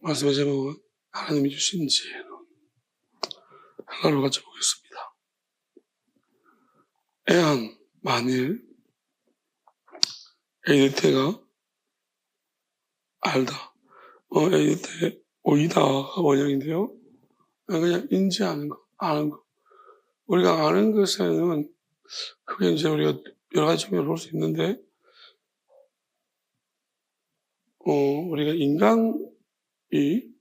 말씀의 제목은 하나님이 주신 지혜는 하나로 가져보겠습니다. 애한 만일 에이드테가 알다. 에이드테 오이다가 원형인데요. 그냥 인지하는 거, 아는 거. 우리가 아는 것에는 그게 이제 우리가 여러 가지 측면으로 볼 수 있는데, 우리가 인간이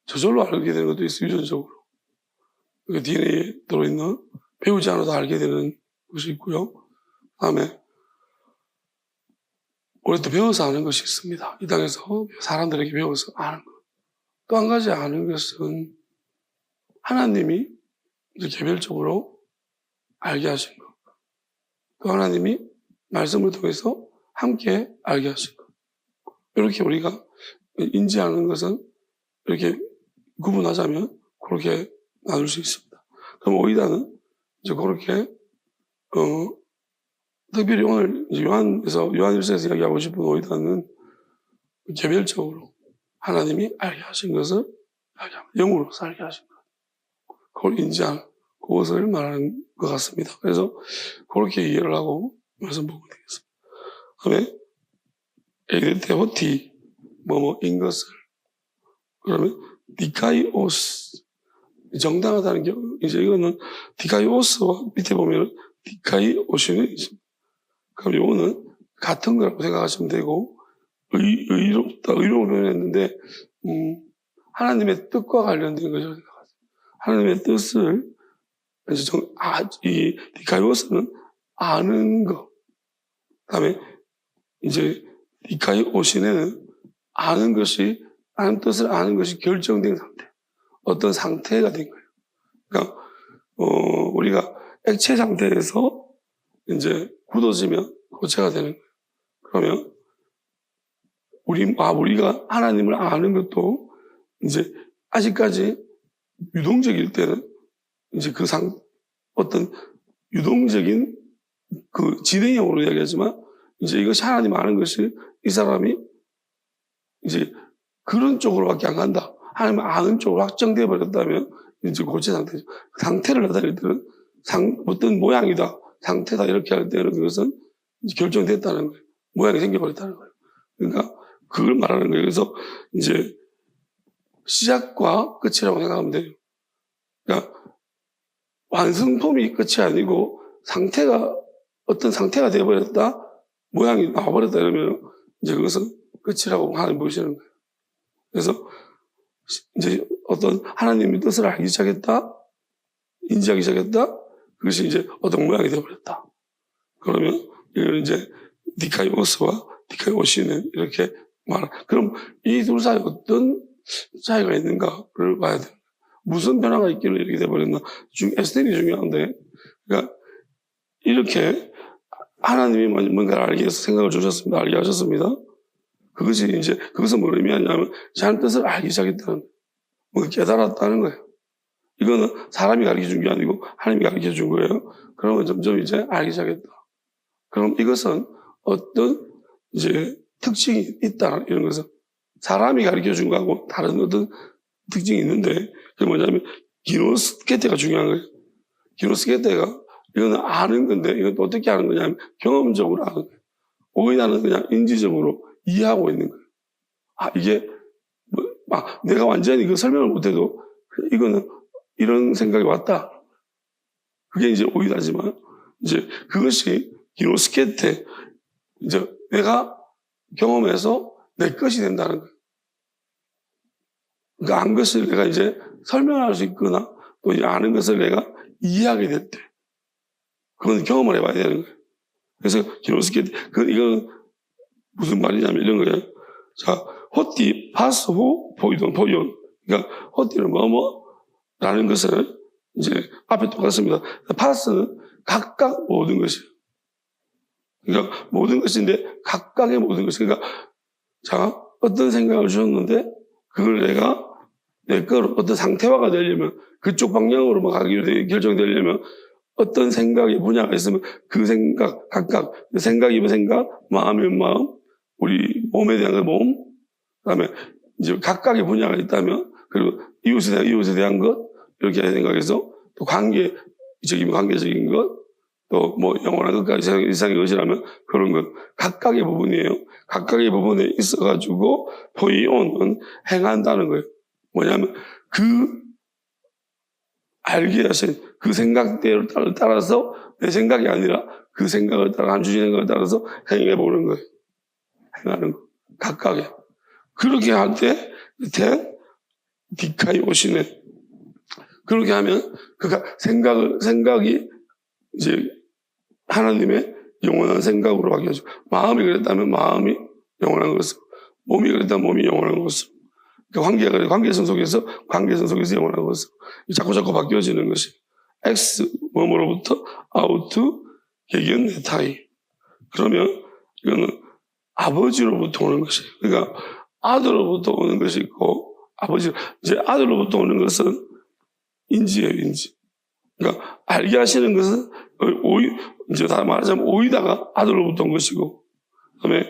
저절로 알게 되는 것도 있어요, 유전적으로. 그 DNA에 들어있는 배우지 않아도 알게 되는 것이 있고요. 그 다음에 우리가 또 배워서 아는 것이 있습니다. 이 땅에서 사람들에게 배워서 아는 것. 또 한 가지 아는 것은 하나님이 이제 개별적으로 알게 하신 것. 또 하나님이 말씀을 통해서 함께 알게 하신 것. 이렇게 우리가 인지하는 것은 이렇게 구분하자면 그렇게 나눌 수 있습니다. 그럼 오이다는 이제 그렇게 특별히 오늘 요한일서에서 이야기하고 싶은 오이다는 개별적으로 하나님이 알게 하신 것을 알게 합니다. 영으로서 알게 하신 것. 그걸 인지하는 그것을 말하는 것 같습니다. 그래서 그렇게 이해를 하고 말씀 보고 되겠습니다. 다음에 에이데테 호티 뭐뭐인 것을 그러면 디카이오스 정당하다는 게 이제 이거는 디카이오스와 밑에 보면 디카이오시는 있습니다. 그럼 요거는 같은 거라고 생각하시면 되고 의롭다 의로운 표현했는데 하나님의 뜻과 관련된 거죠. 하나님의 뜻을 이제 이 디카이오스는 아는 거. 그다음에 이제 디카이오시네는 아는 뜻을 아는 것이 결정된 상태. 어떤 상태가 된 거예요. 그러니까, 우리가 액체 상태에서 이제 굳어지면 고체가 되는 거예요. 그러면, 우리가 하나님을 아는 것도 이제 아직까지 유동적일 때는 이제 어떤 유동적인 그 진행형으로 이야기하지만 이제 이것이 하나님 아는 것이 이 사람이 이제 그런 쪽으로밖에 안 간다. 하나님 아는 쪽으로 확정되어 버렸다면 이제 고체 상태죠. 상태를 나타낼 때는 어떤 모양이다, 상태다 이렇게 할 때는 그것은 이제 결정됐다는 거예요. 모양이 생겨버렸다는 거예요. 그러니까 그걸 말하는 거예요. 그래서 이제 시작과 끝이라고 생각하면 돼요. 그러니까 완성품이 끝이 아니고 어떤 상태가 되어버렸다, 모양이 나와버렸다 이러면 이제 그것은 끝이라고 하나님 보시는 거예요. 그래서 이제 어떤 하나님의 뜻을 알기 시작했다, 인지하기 시작했다, 그것이 이제 어떤 모양이 되어버렸다. 그러면 이걸 이제 디카이오스와 디카이오시는 이렇게 그럼 이 둘 사이에 어떤 차이가 있는가를 봐야 돼요. 무슨 변화가 있길래 이렇게 되어버렸나. 에스겔이 중요한데, 그러니까 이렇게 하나님이 뭔가를 알게 해서 생각을 주셨습니다. 알게 하셨습니다. 그것은 뭘 의미하냐면, 자는 뜻을 알기 시작했다는, 뭔가 깨달았다는 거예요. 이거는 사람이 가르쳐 준 게 아니고, 하나님이 가르쳐 준 거예요. 그러면 점점 이제 알기 시작했다. 그럼 이것은 어떤 이제 특징이 있다, 이런 것은 사람이 가르쳐 준 거하고 다른 어떤 특징이 있는데, 그게 뭐냐면, 기노스케테가 중요한 거예요. 기노스케테가, 이거는 아는 건데, 이건 또 어떻게 아는 거냐면, 경험적으로 아는 거예요. 오히려는 그냥 인지적으로 이해하고 있는 거예요. 이게, 내가 완전히 이거 설명을 못해도, 이거는 이런 생각이 왔다. 그게 이제 오히려지만, 이제 그것이 기노스케테, 이제 내가 경험해서 내 것이 된다는 거예요. 그러니까 안 것을 내가 이제 설명할 수 있거나 또 이제 아는 것을 내가 이해하게 될 때, 그건 경험을 해봐야 되는 거예요. 그래서 기노스케테, 이건 무슨 말이냐면 이런 거예요. 자, 호티, 파스후, 보이돈. 그러니까 호티는 뭐뭐라는 것을 이제 앞에 똑같습니다. 파스는 각각 모든 것이에요. 그러니까 모든 것인데 각각의 모든 것. 그러니까 자, 어떤 생각을 주셨는데 그걸 내가 내 거로 어떤 상태화가 되려면 그쪽 방향으로 가기로 결정되려면 어떤 생각의 분야가 있으면 그 생각 각각 생각이면 생각, 마음이면 마음, 우리 몸에 대한 몸, 그다음에 이제 각각의 분야가 있다면, 그리고 이웃에 대한 것, 이렇게 생각해서 또 관계적인 것, 또 뭐 영원한 것까지 이상의 것이라면 그런 것, 각각의 부분이에요. 각각의 부분에 있어가지고 포이온은 행한다는 거예요. 뭐냐면 알게 하신 그 생각대로 따라서 내 생각이 아니라 그 생각을 따라 한 주신 생각을 따라서 행해 보는 거예요. 행하는 거. 각각의. 그렇게 할 때 디카이 오시네. 그렇게 하면 생각이 이제 하나님의 영원한 생각으로 바뀌어져. 마음이 그랬다면 마음이 영원한 것으로, 몸이 그랬다면 몸이 영원한 것으로. 그러니까 관계성 속에서 영원한 것으로 자꾸 바뀌어지는 것이 X 뭐뭐로부터 아우트 개견 네타이. 그러면 이거는 아버지로부터 오는 것이, 그러니까 아들로부터 오는 것이 있고, 이제 아들로부터 오는 것은 인지예요, 인지. 그러니까 알게 하시는 것은 이제 다 말하자면 오이다가 아들로부터 온 것이고, 그 다음에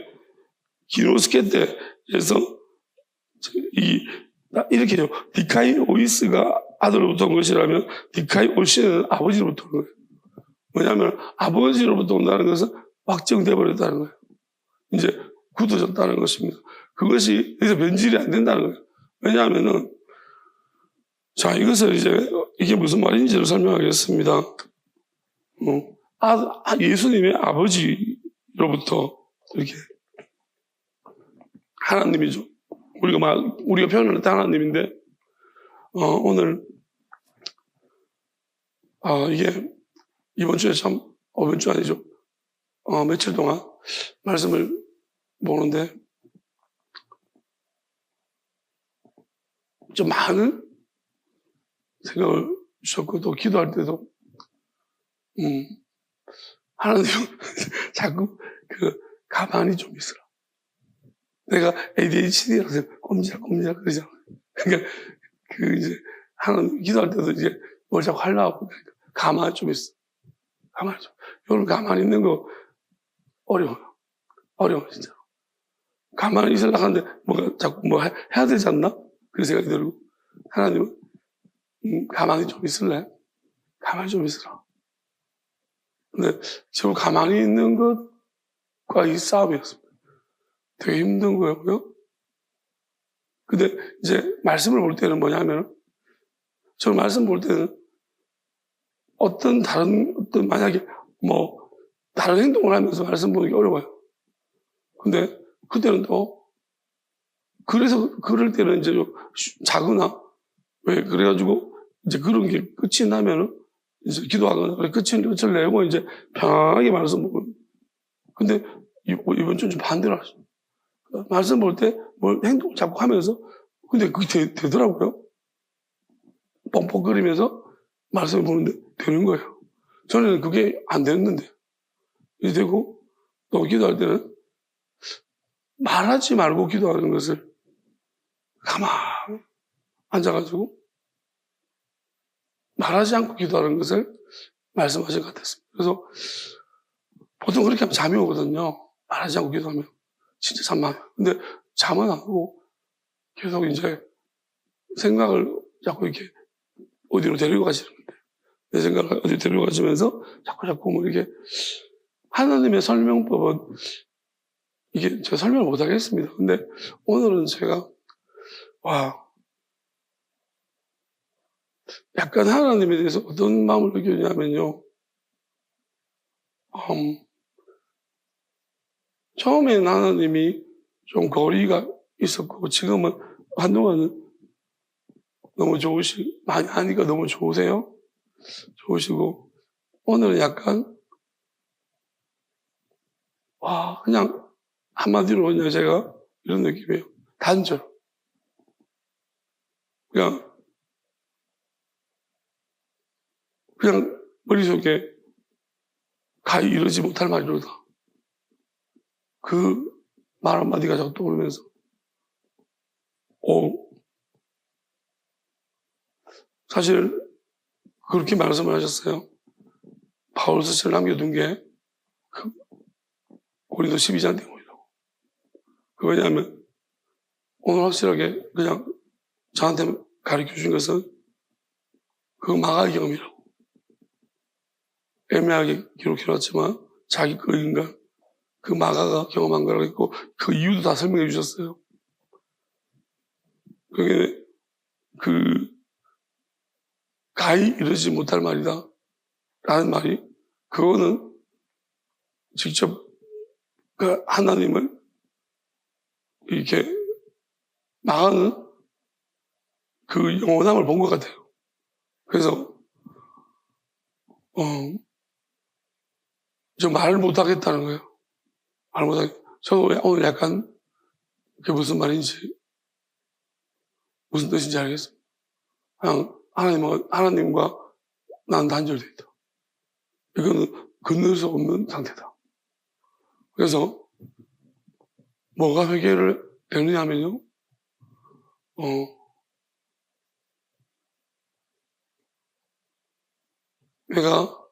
기노스케 때에서 이렇게요. 디카이 오이스가 아들로부터 온 것이라면 디카이 오시는 아버지로부터 온 거예요. 왜냐하면 아버지로부터 온다는 것은 확정돼 버렸다는 거예요. 이제 굳어졌다는 것입니다. 그것이 여기서 변질이 안 된다는 거예요. 왜냐하면은 자, 이것을 이게 무슨 말인지를 설명하겠습니다. 예수님의 아버지로부터 이렇게 하나님이죠. 우리가 표현할 때 하나님인데, 오늘, 이게 이번 주에 이번 주 아니죠. 며칠 동안 말씀을 보는데, 좀 많은 생각을 주셨고, 또 기도할 때도, 하나님, 자꾸 가만히 좀 있으라. 내가 ADHD라서 꼼지락 그러잖아. 그러니까, 이제, 하나님 기도할 때도 이제 뭘 자꾸 하려고 그러니까 가만히 좀 있어. 가만히 좀. 여러분, 가만히 있는 거 어려워, 진짜. 가만히 있으려고 하는데 뭐가 자꾸 뭐 해야 되지 않나? 그런 생각이 들고. 하나님은, 가만히 좀 있을래? 가만히 좀 있으라. 근데 지금 가만히 있는 것과 이 싸움이었습니다. 되게 힘든 거였고요. 근데 이제 말씀을 볼 때는 뭐냐면, 저 말씀 볼 때는 만약에 다른 행동을 하면서 말씀 보기 어려워요. 근데 그때는 그래서 그럴 때는 이제 좀 자거나, 왜, 그래가지고 이제 그런 게 끝이 나면은 이제 기도하거나, 끝을 내고 이제 편안하게 말씀 보고. 근데 이번 주는 좀 반대로 하죠. 말씀 볼 때 행동을 자꾸 하면서, 근데 그게 되더라고요. 뻥뻥거리면서 말씀을 보는데 되는 거예요. 전에는 그게 안 됐는데. 이제 되고, 또 기도할 때는 말하지 말고 기도하는 것을 가만히 앉아가지고 말하지 않고 기도하는 것을 말씀하신 것 같았습니다. 그래서 보통 그렇게 하면 잠이 오거든요. 말하지 않고 기도하면. 진짜 잠만. 근데 잠은 안 오고 계속 이제 생각을 자꾸 이렇게 어디로 데리고 가시는 건데, 내 생각을 어디 데리고 가시면서 자꾸 이렇게 하나님의 설명법은 이게 제가 설명을 못 하겠습니다. 근데 오늘은 제가 약간 하나님에 대해서 어떤 마음을 느꼈냐면요. 처음에는 하나님이 좀 거리가 있었고, 지금은 한동안은 너무 많이 하니까 너무 좋으세요? 좋으시고, 오늘은 약간, 그냥 한마디로 그냥 제가 이런 느낌이에요. 단절. 그냥 머릿속에 가히 이러지 못할 말이로다. 그 말 한마디가 자꾸 떠오르면서, 사실 그렇게 말씀을 하셨어요. 바울서신을 남겨둔 게 고린도 12장 때문이라고. 왜냐하면 오늘 확실하게 그냥 저한테 가르쳐 주신 것은 그 마가의 경험이라고. 애매하게 기록해놨지만 자기 그 인간, 그 마가가 경험한 거라고 했고 그 이유도 다 설명해 주셨어요. 그게 그 가히 이르지 못할 말이다 라는 말이 그거는 직접 그 하나님을 이렇게 나가는 그 영원함을 본 것 같아요. 그래서 저 말을 못하겠다는 거예요. 말 못하겠. 저도 오늘 약간 그게 무슨 말인지 무슨 뜻인지 알겠어요. 그냥 하나님과 난 단절돼 있다. 이거는 건널 수 없는 상태다. 그래서 뭐가 회개를 되느냐 하면요. 내가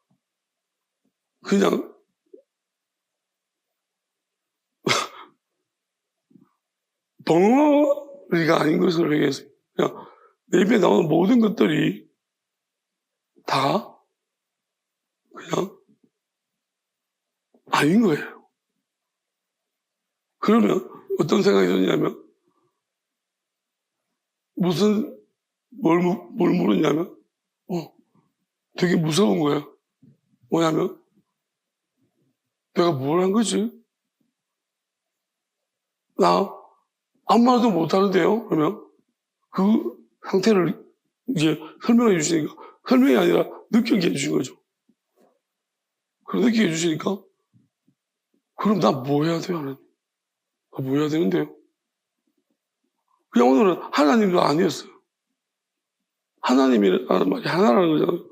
그냥 덩어리가 아닌 것을 회개했어요. 그냥 내 입에 나오는 모든 것들이 다 그냥 아닌 거예요. 그러면 어떤 생각이 드냐면 뭘 물었냐면 되게 무서운 거예요. 뭐냐면 내가 뭘 한 거지? 나 아무 말도 못하는데요? 그러면 그 상태를 이제 설명해 주시니까 설명이 아니라 느끼게 해주신 거죠. 그럼 느끼게 해주시니까 그럼 나 뭐 해야 돼요? 하나님? 나 뭐 해야 되는데요? 그냥 오늘은 하나님도 아니었어요. 하나님이라는 말이 하나라는 거잖아요.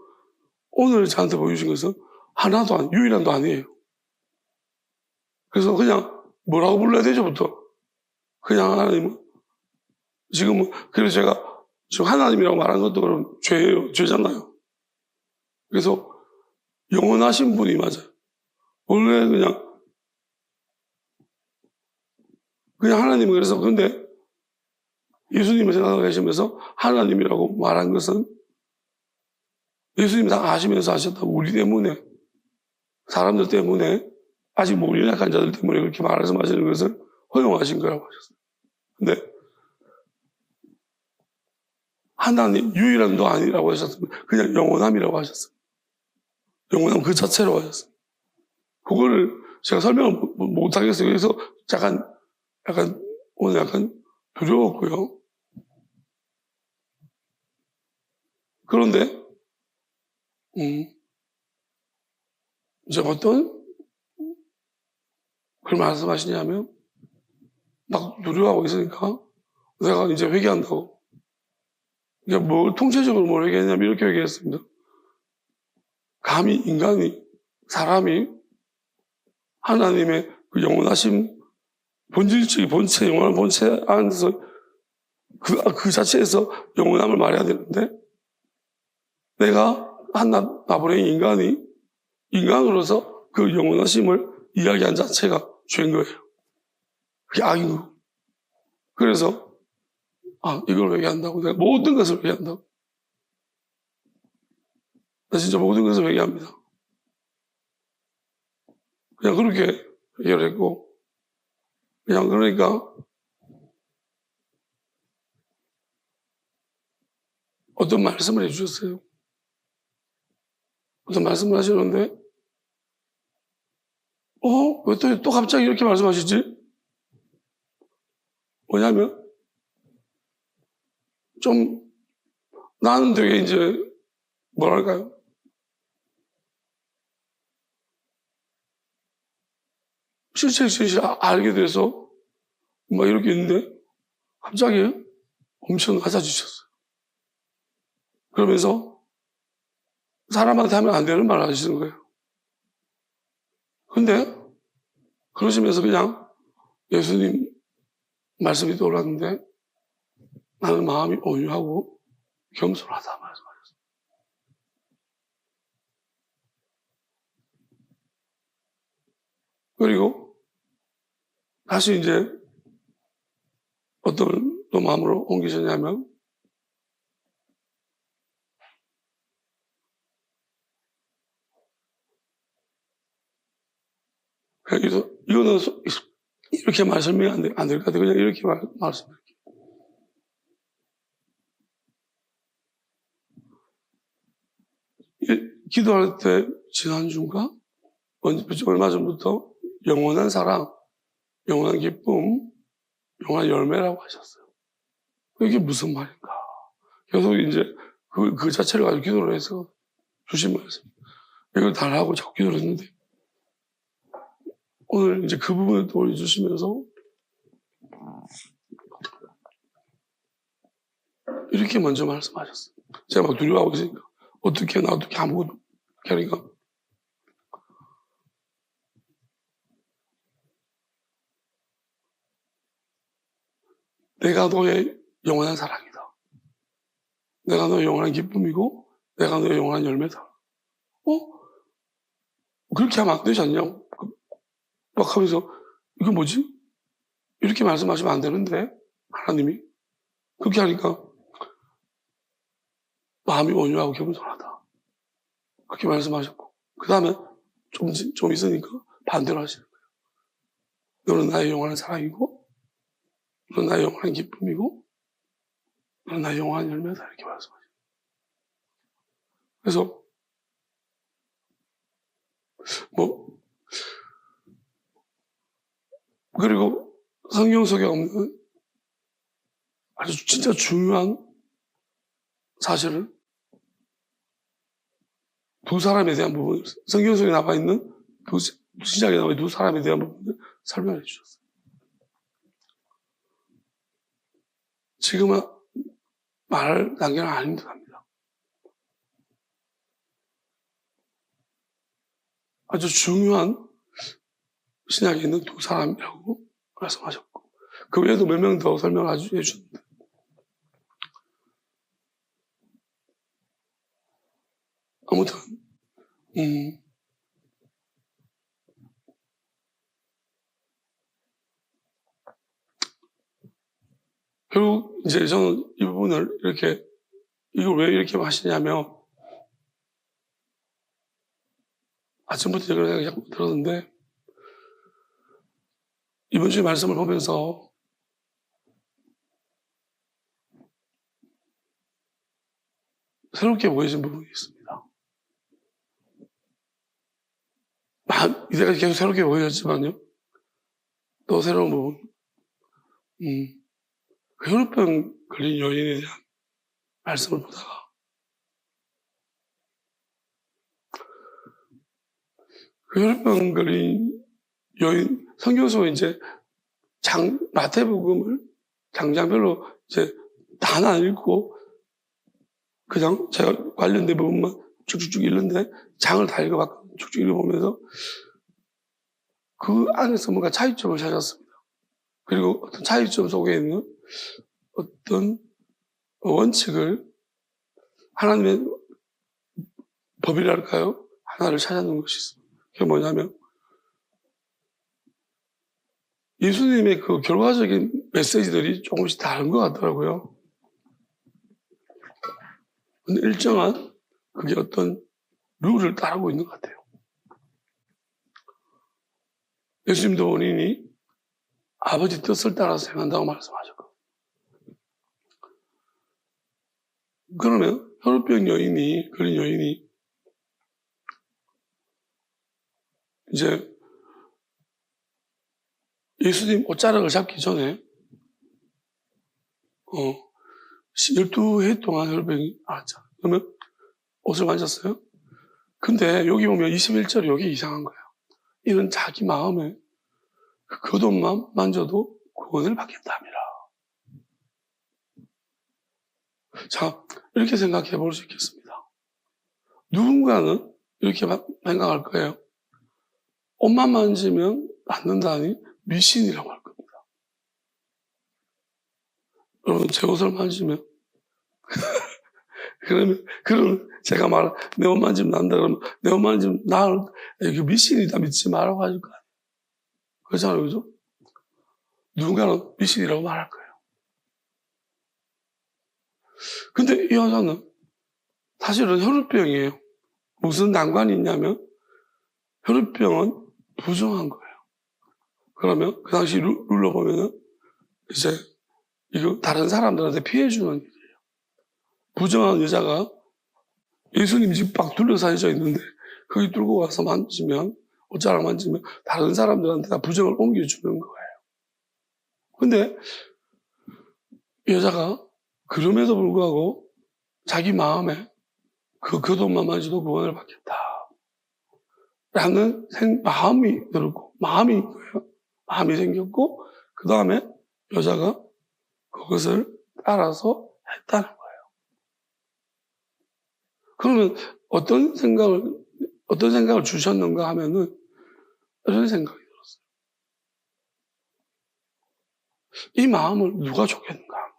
오늘 저한테 보여주신 것은 하나도 유일한도 아니에요. 그래서 그냥 뭐라고 불러야 되죠?부터 그냥 하나님은 지금은 그래서 제가 지금 하나님이라고 말한 것도 그럼 죄예요. 죄잖아요. 그래서 영원하신 분이 맞아요. 원래 그냥 하나님은 그래서 근데 예수님을 생각하고 계시면서 하나님이라고 말한 것은 예수님이 다 아시면서 하셨다고 우리 때문에 사람들 때문에 아직 모르는 약한 자들 때문에 그렇게 말씀하시는 것을 허용하신 거라고 하셨어요. 근데 하나님 유일함도 아니라고 하셨습니다. 그냥 영원함이라고 하셨어요. 영원함 그 자체로 하셨어요. 그거를 제가 설명을 못하겠어요. 그래서 약간 오늘 약간 두려웠고요. 그런데 이제 어떤 그걸 말씀하시냐면 막 두려워하고 있으니까 내가 이제 회개한다고. 그러니까 뭘 통체적으로 뭘 회개했냐면 이렇게 회개했습니다. 감히 인간이 사람이 하나님의 그 영원하신 본질적인 본체 영원한 본체 안에서 그 자체에서 영원함을 말해야 되는데 내가 나부랭이 인간이 인간으로서 그 영원하심을 이야기한 자체가 죄인 거예요. 그게 악인 거고. 그래서 이걸 회개한다고 내가 모든 것을 회개한다고. 나 진짜 모든 것을 회개합니다. 그냥 그렇게 회개를 했고 그냥 그러니까 어떤 말씀을 해주셨어요. 어떤 말씀을 하시는데 왜 또 갑자기 이렇게 말씀하시지? 뭐냐면 좀 나는 되게 이제 뭐랄까요? 실체 알게 돼서 막 이렇게 있는데 갑자기 엄청 낮아지셨어요. 그러면서 사람한테 하면 안 되는 말을 하시는 거예요. 근데 그러시면서 그냥 예수님 말씀이 떠올랐는데 나는 마음이 온유하고 겸손하다 말씀하셨어요. 그리고 다시 이제 어떤 또 마음으로 옮기셨냐면, 그래서 이거는 이렇게 말 설명이 안 될 것 같아요. 그냥 이렇게 말씀드릴게요. 기도할 때 지난주인가? 얼마 전부터 영원한 사랑, 영원한 기쁨, 영원한 열매라고 하셨어요. 이게 무슨 말인가? 계속 이제 그 자체를 가지고 기도를 해서 주신 말씀. 이걸 달라고 자꾸 기도를 했는데, 오늘 이제 그 부분을 또 올려주시면서 이렇게 먼저 말씀하셨어요. 제가 막 두려워하고 있으니까 어떻게 아무것도 하니까 내가 너의 영원한 사랑이다. 내가 너의 영원한 기쁨이고 내가 너의 영원한 열매다. 그렇게 하면 안 되지 않냐? 막 하면서 이거 뭐지? 이렇게 말씀하시면 안 되는데 하나님이 그렇게 하니까 마음이 온유하고 겸손하다. 그렇게 말씀하셨고 그 다음에 좀 있으니까 반대로 하시는 거예요. 너는 나의 영원한 사랑이고 너는 나의 영원한 기쁨이고 너는 나의 영원한 열매다. 이렇게 말씀하셔요. 그래서 그리고 성경 속에 없는 아주 진짜 중요한 사실을 두 사람에 대한 부분, 성경 속에 나와 있는 신약에 나와 있는 두 사람에 대한 부분을 설명해 주셨어요. 지금은 말할 단계는 아닌 듯 합니다. 아주 중요한 신약에 있는 두 사람이라고 말씀하셨고, 그 외에도 몇 명 더 설명을 아주 해주셨는데, 아무튼, 결국 이제 저는 이 부분을 이걸 왜 이렇게 하시냐면, 아침부터 이걸 생각이 자꾸 들었는데, 이번 주에 말씀을 보면서 새롭게 보여진 부분이 있습니다. 이때까지 계속 새롭게 보여졌지만요, 또 새로운 부분. 혈우병 걸린 여인에 대한 말씀을 보다가, 혈우병 걸린 여인, 성경 속에 이제 마태복음을 장장별로 이제 다 안 읽고, 그냥 제가 관련된 부분만 쭉쭉쭉 읽는데, 장을 다 읽어봤거든요. 쭉쭉 읽어보면서, 그 안에서 뭔가 차이점을 찾았습니다. 그리고 어떤 차이점 속에 있는 어떤 원칙을, 하나님의 법이랄까요? 하나를 찾아낸 것이 있습니다. 그게 뭐냐면, 예수님의 그 결과적인 메시지들이 조금씩 다른 것 같더라고요. 근데 일정한 그게 어떤 룰을 따르고 있는 것 같아요. 예수님도 본인이 아버지 뜻을 따라서 행한다고 말씀하셨고, 그러면 혈우병 걸린 여인이 이제 예수님 옷자락을 잡기 전에 12해 동안 혈우병이 앓았잖아요. 그러면 옷을 만졌어요. 근데 여기 보면 21절에 여기 이상한 거예요. 이는 자기 마음에 그 겉옷만 만져도 구원을 받겠답니다. 자, 이렇게 생각해 볼 수 있겠습니다. 누군가는 이렇게 생각할 거예요. 옷만 만지면 낫는다니 미신이라고 할 겁니다. 여러분, 제 옷을 만지면 그러면 제가 내 옷 만지면 난다 그러면 내 옷 만지면 이거 미신이다 믿지 말라고 하실 거 아니에요. 그렇잖아요, 그죠? 누군가는 미신이라고 말할 거예요. 근데 이 여자는 사실은 혈우병이에요. 무슨 난관이 있냐면 혈우병은 부정한 거예요. 그러면 그 당시 룰로 보면은 이제 이거 다른 사람들한테 피해주는 일이에요. 부정한 여자가 예수님 집 막 둘러싸여져 있는데 거기 뚫고 가서 만지면, 옷자락 만지면 다른 사람들한테 다 부정을 옮겨주는 거예요. 근데 이 여자가 그럼에도 불구하고 자기 마음에 그 교도만 만지도 구원을 받겠다 라는 마음이 들었고, 마음이 거예요. 마음이 생겼고, 그 다음에 여자가 그것을 따라서 했다는 거예요. 그러면 어떤 생각을 주셨는가 하면은 이런 생각이 들었어요. 이 마음을 누가 줬겠는가 하는 거예요.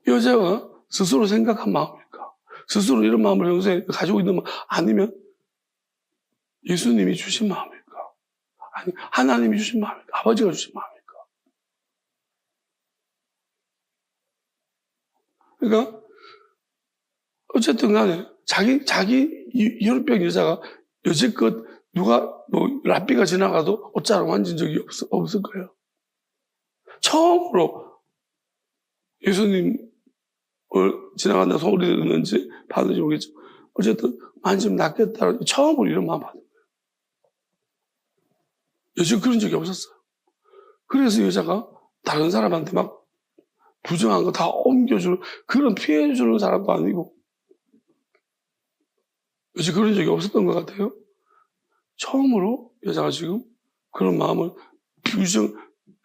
여자가 스스로 생각한 마음일까? 스스로 이런 마음을 평소에 가지고 있는 마음, 아니면 예수님이 주신 마음일까? 아니, 하나님이 주신 마음일까? 아버지가 주신 마음일까? 그러니까 어쨌든 간에 자기 혈병 여자가 여지껏 누가 랍비가 지나가도 옷자락 만진 적이 없을 거예요. 처음으로 예수님을 지나간다 소리 듣는지 받는지 모르겠죠. 어쨌든 만지면 낫겠다는 처음으로 이런 마음 받은 거예요. 여지껏 그런 적이 없었어요. 그래서 여자가 다른 사람한테 막 부정한 거 다 옮겨주는, 그런 피해주는 사람도 아니고 여지껏 그런 적이 없었던 것 같아요. 처음으로 여자가 지금 그런 마음을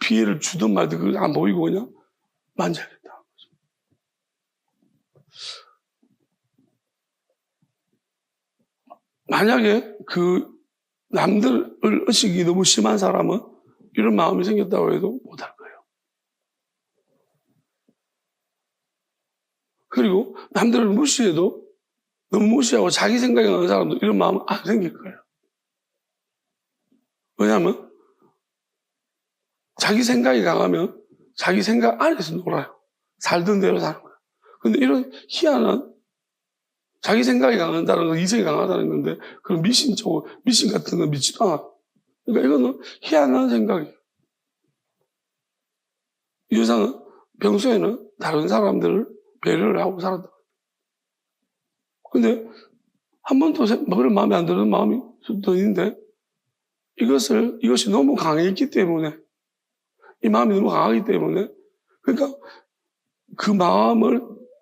피해를 주든 말든 그걸 안 보이고 그냥 만져야겠다. 만약에 그 남들을 의식이 너무 심한 사람은 이런 마음이 생겼다고 해도 못할 거예요. 그리고 남들을 무시해도 너무 무시하고 자기 생각이 나는 사람도 이런 마음은 안 생길 거예요. 왜냐하면 자기 생각이 강하면 자기 생각 안에서 놀아요. 살던 대로 사는 거예요. 근데 이런 희한한 자기 생각이 강하다는 건 이성이 강하다는 건데 그런 미신 같은 건 믿지도 않아. 그러니까 이거는 희한한 생각이에요. 이 여자는 평소에는 다른 사람들을 배려를 하고 살았다. 근데 한 번도 그런 마음에 안 드는 마음이 또 있는데 이것이 너무 강했기 때문에 이 마음이 너무 강하기 때문에 그러니까 그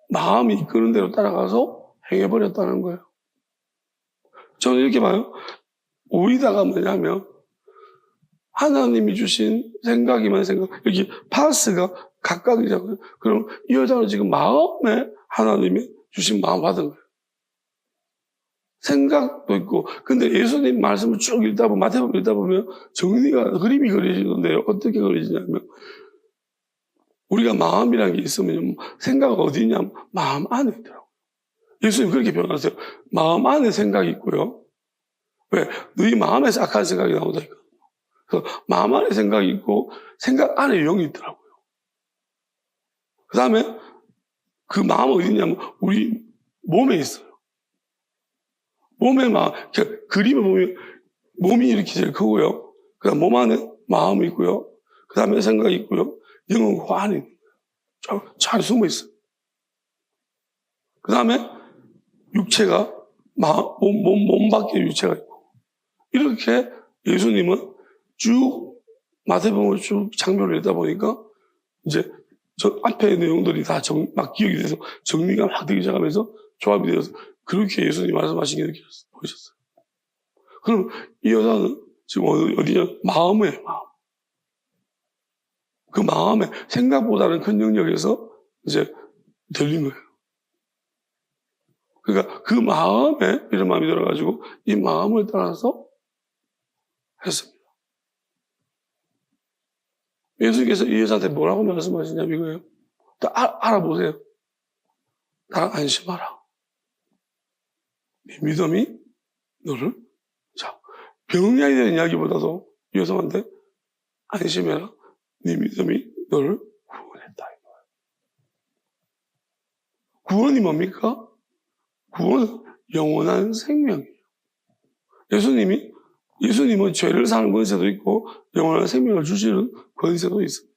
마음이 이끄는 대로 따라가서 행해버렸다는 거예요. 저는 이렇게 봐요. 오이다가 뭐냐면 하나님이 주신 생각이면 여기 파스가 각각이잖아요. 그럼 이 여자는 지금 마음에 하나님이 주신 마음 받은 거예요. 생각도 있고, 근데 예수님 말씀을 쭉 읽다 보면, 마태복음 읽다 보면 그림이 그려지는데요. 어떻게 그려지냐면, 우리가 마음이라는 게 있으면 생각은 어디 있냐면 마음 안에 있더라고요. 예수님 그렇게 표현하세요. 마음 안에 생각이 있고요. 왜? 너희 마음에서 악한 생각이 나온다니까. 그래서 마음 안에 생각이 있고 생각 안에 영이 있더라고요. 그 다음에 그 마음은 어디 있냐면 우리 몸에 있어요. 몸에 그림을 보면 몸이 이렇게 제일 크고요. 그 다음 몸 안에 마음이 있고요. 그 다음에 생각이 있고요. 영은 그 안에 있는 거예요. 잘 숨어 있어요. 그 다음에 육체가 몸 밖에 육체가 있고 이렇게 예수님은 쭉 마태복음을 쭉 장면을 읽다 보니까 이제 저 앞에 내용들이 다 막 기억이 돼서 정리가 막 되기 시작하면서 조합이 되어서 그렇게 예수님이 말씀하신 게 보이셨어요. 그럼 이 여자는 지금 어디냐? 마음에 마음. 그 마음에 생각보다는 큰 영역에서 이제 들린 거예요. 그러니까 그 마음에 이런 마음이 들어가지고 이 마음을 따라서 했습니다. 예수님께서 이 여자한테 뭐라고 말씀하시냐면 이거예요. 알아보세요. 다 안심하라. 네 믿음이 너를, 자, 병약에 대한 이야기보다도 이 여성한테 안심해라. 네 믿음이 너를 구원했다. 구원이 뭡니까? 구원은 영원한 생명이에요. 예수님은 죄를 사는 권세도 있고 영원한 생명을 주시는 권세도 있습니다.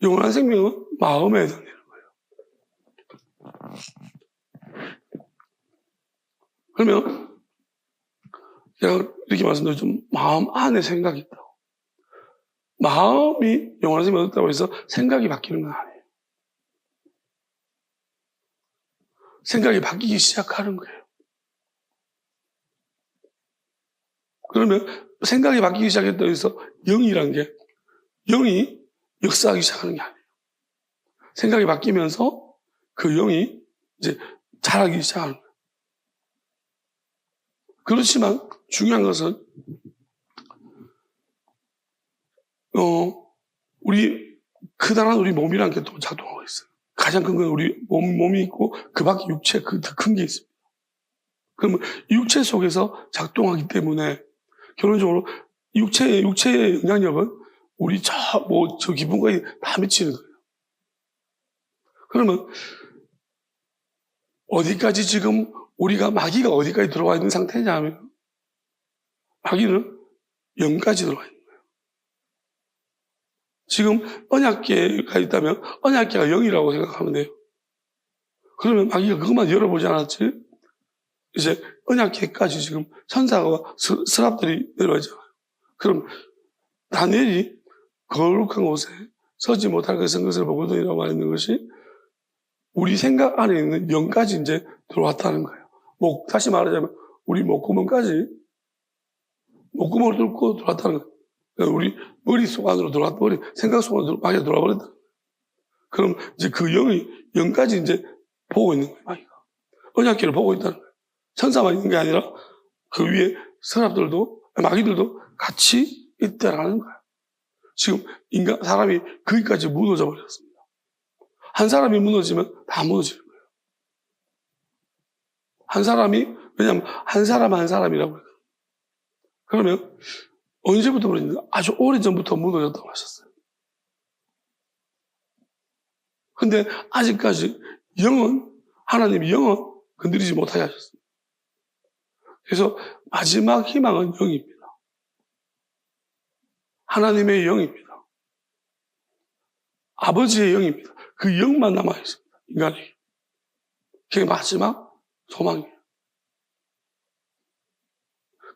영원한 생명은 마음에 달리는 거예요. 그러면 제가 이렇게 말씀드렸죠. 마음 안에 생각이 있다고. 마음이 영원한 생명을 얻었다고 해서 생각이 바뀌는 건 아니에요. 생각이 바뀌기 시작하는 거예요. 그러면 생각이 바뀌기 시작했다고 해서 영이 역사하기 시작하는 게 아니에요. 생각이 바뀌면서 그 영이 이제 자라기 시작하는 거예요. 그렇지만 중요한 것은 우리 크다란 우리 몸이라는 게 또 작동하고 있어요. 가장 큰 건 우리 몸이 있고 그 밖에 육체 그 더 큰 게 있습니다. 그러면 육체 속에서 작동하기 때문에 결론적으로 육체의 영향력은 우리 저 기분까지 다 미치는 거예요. 그러면 어디까지 지금 마귀가 어디까지 들어와 있는 상태냐 하면 마귀는 영까지 들어와 있는 거예요. 지금 언약궤가 있다면 언약궤가 영이라고 생각하면 돼요. 그러면 마귀가 그것만 열어보지 않았지 이제 언약궤까지 지금 천사와 스랍들이 내려와있잖아요. 그럼 다니엘이 거룩한 곳에 서지 못할 것은 것을 보거든이라고 말했는 것이 우리 생각 안에 있는 영까지 이제 들어왔다는 거예요. 다시 말하자면 우리 목구멍을 뚫고 들어왔다는 거예요. 그러니까 우리 머릿속 안으로 들어왔다, 생각 속 안으로 마귀가 들어와 버렸다. 그럼 이제 그 영까지 이제 보고 있는 거예요, 마귀가. 언약궤를 보고 있다는 거예요. 천사만 있는 게 아니라 그 위에 마귀들도 같이 있다라는 거예요. 지금 사람이 거기까지 무너져 버렸습니다. 한 사람이 무너지면 다 무너지는 거예요. 왜냐하면 한 사람이라고 해요. 그러면 언제부터 그러는지 아주 오래전부터 무너졌다고 하셨어요. 근데 아직까지 하나님이 영은 건드리지 못하게 하셨습니다. 그래서 마지막 희망은 영입니다. 하나님의 영입니다. 아버지의 영입니다. 그 영만 남아있습니다. 인간이. 그게 마지막 소망이에요.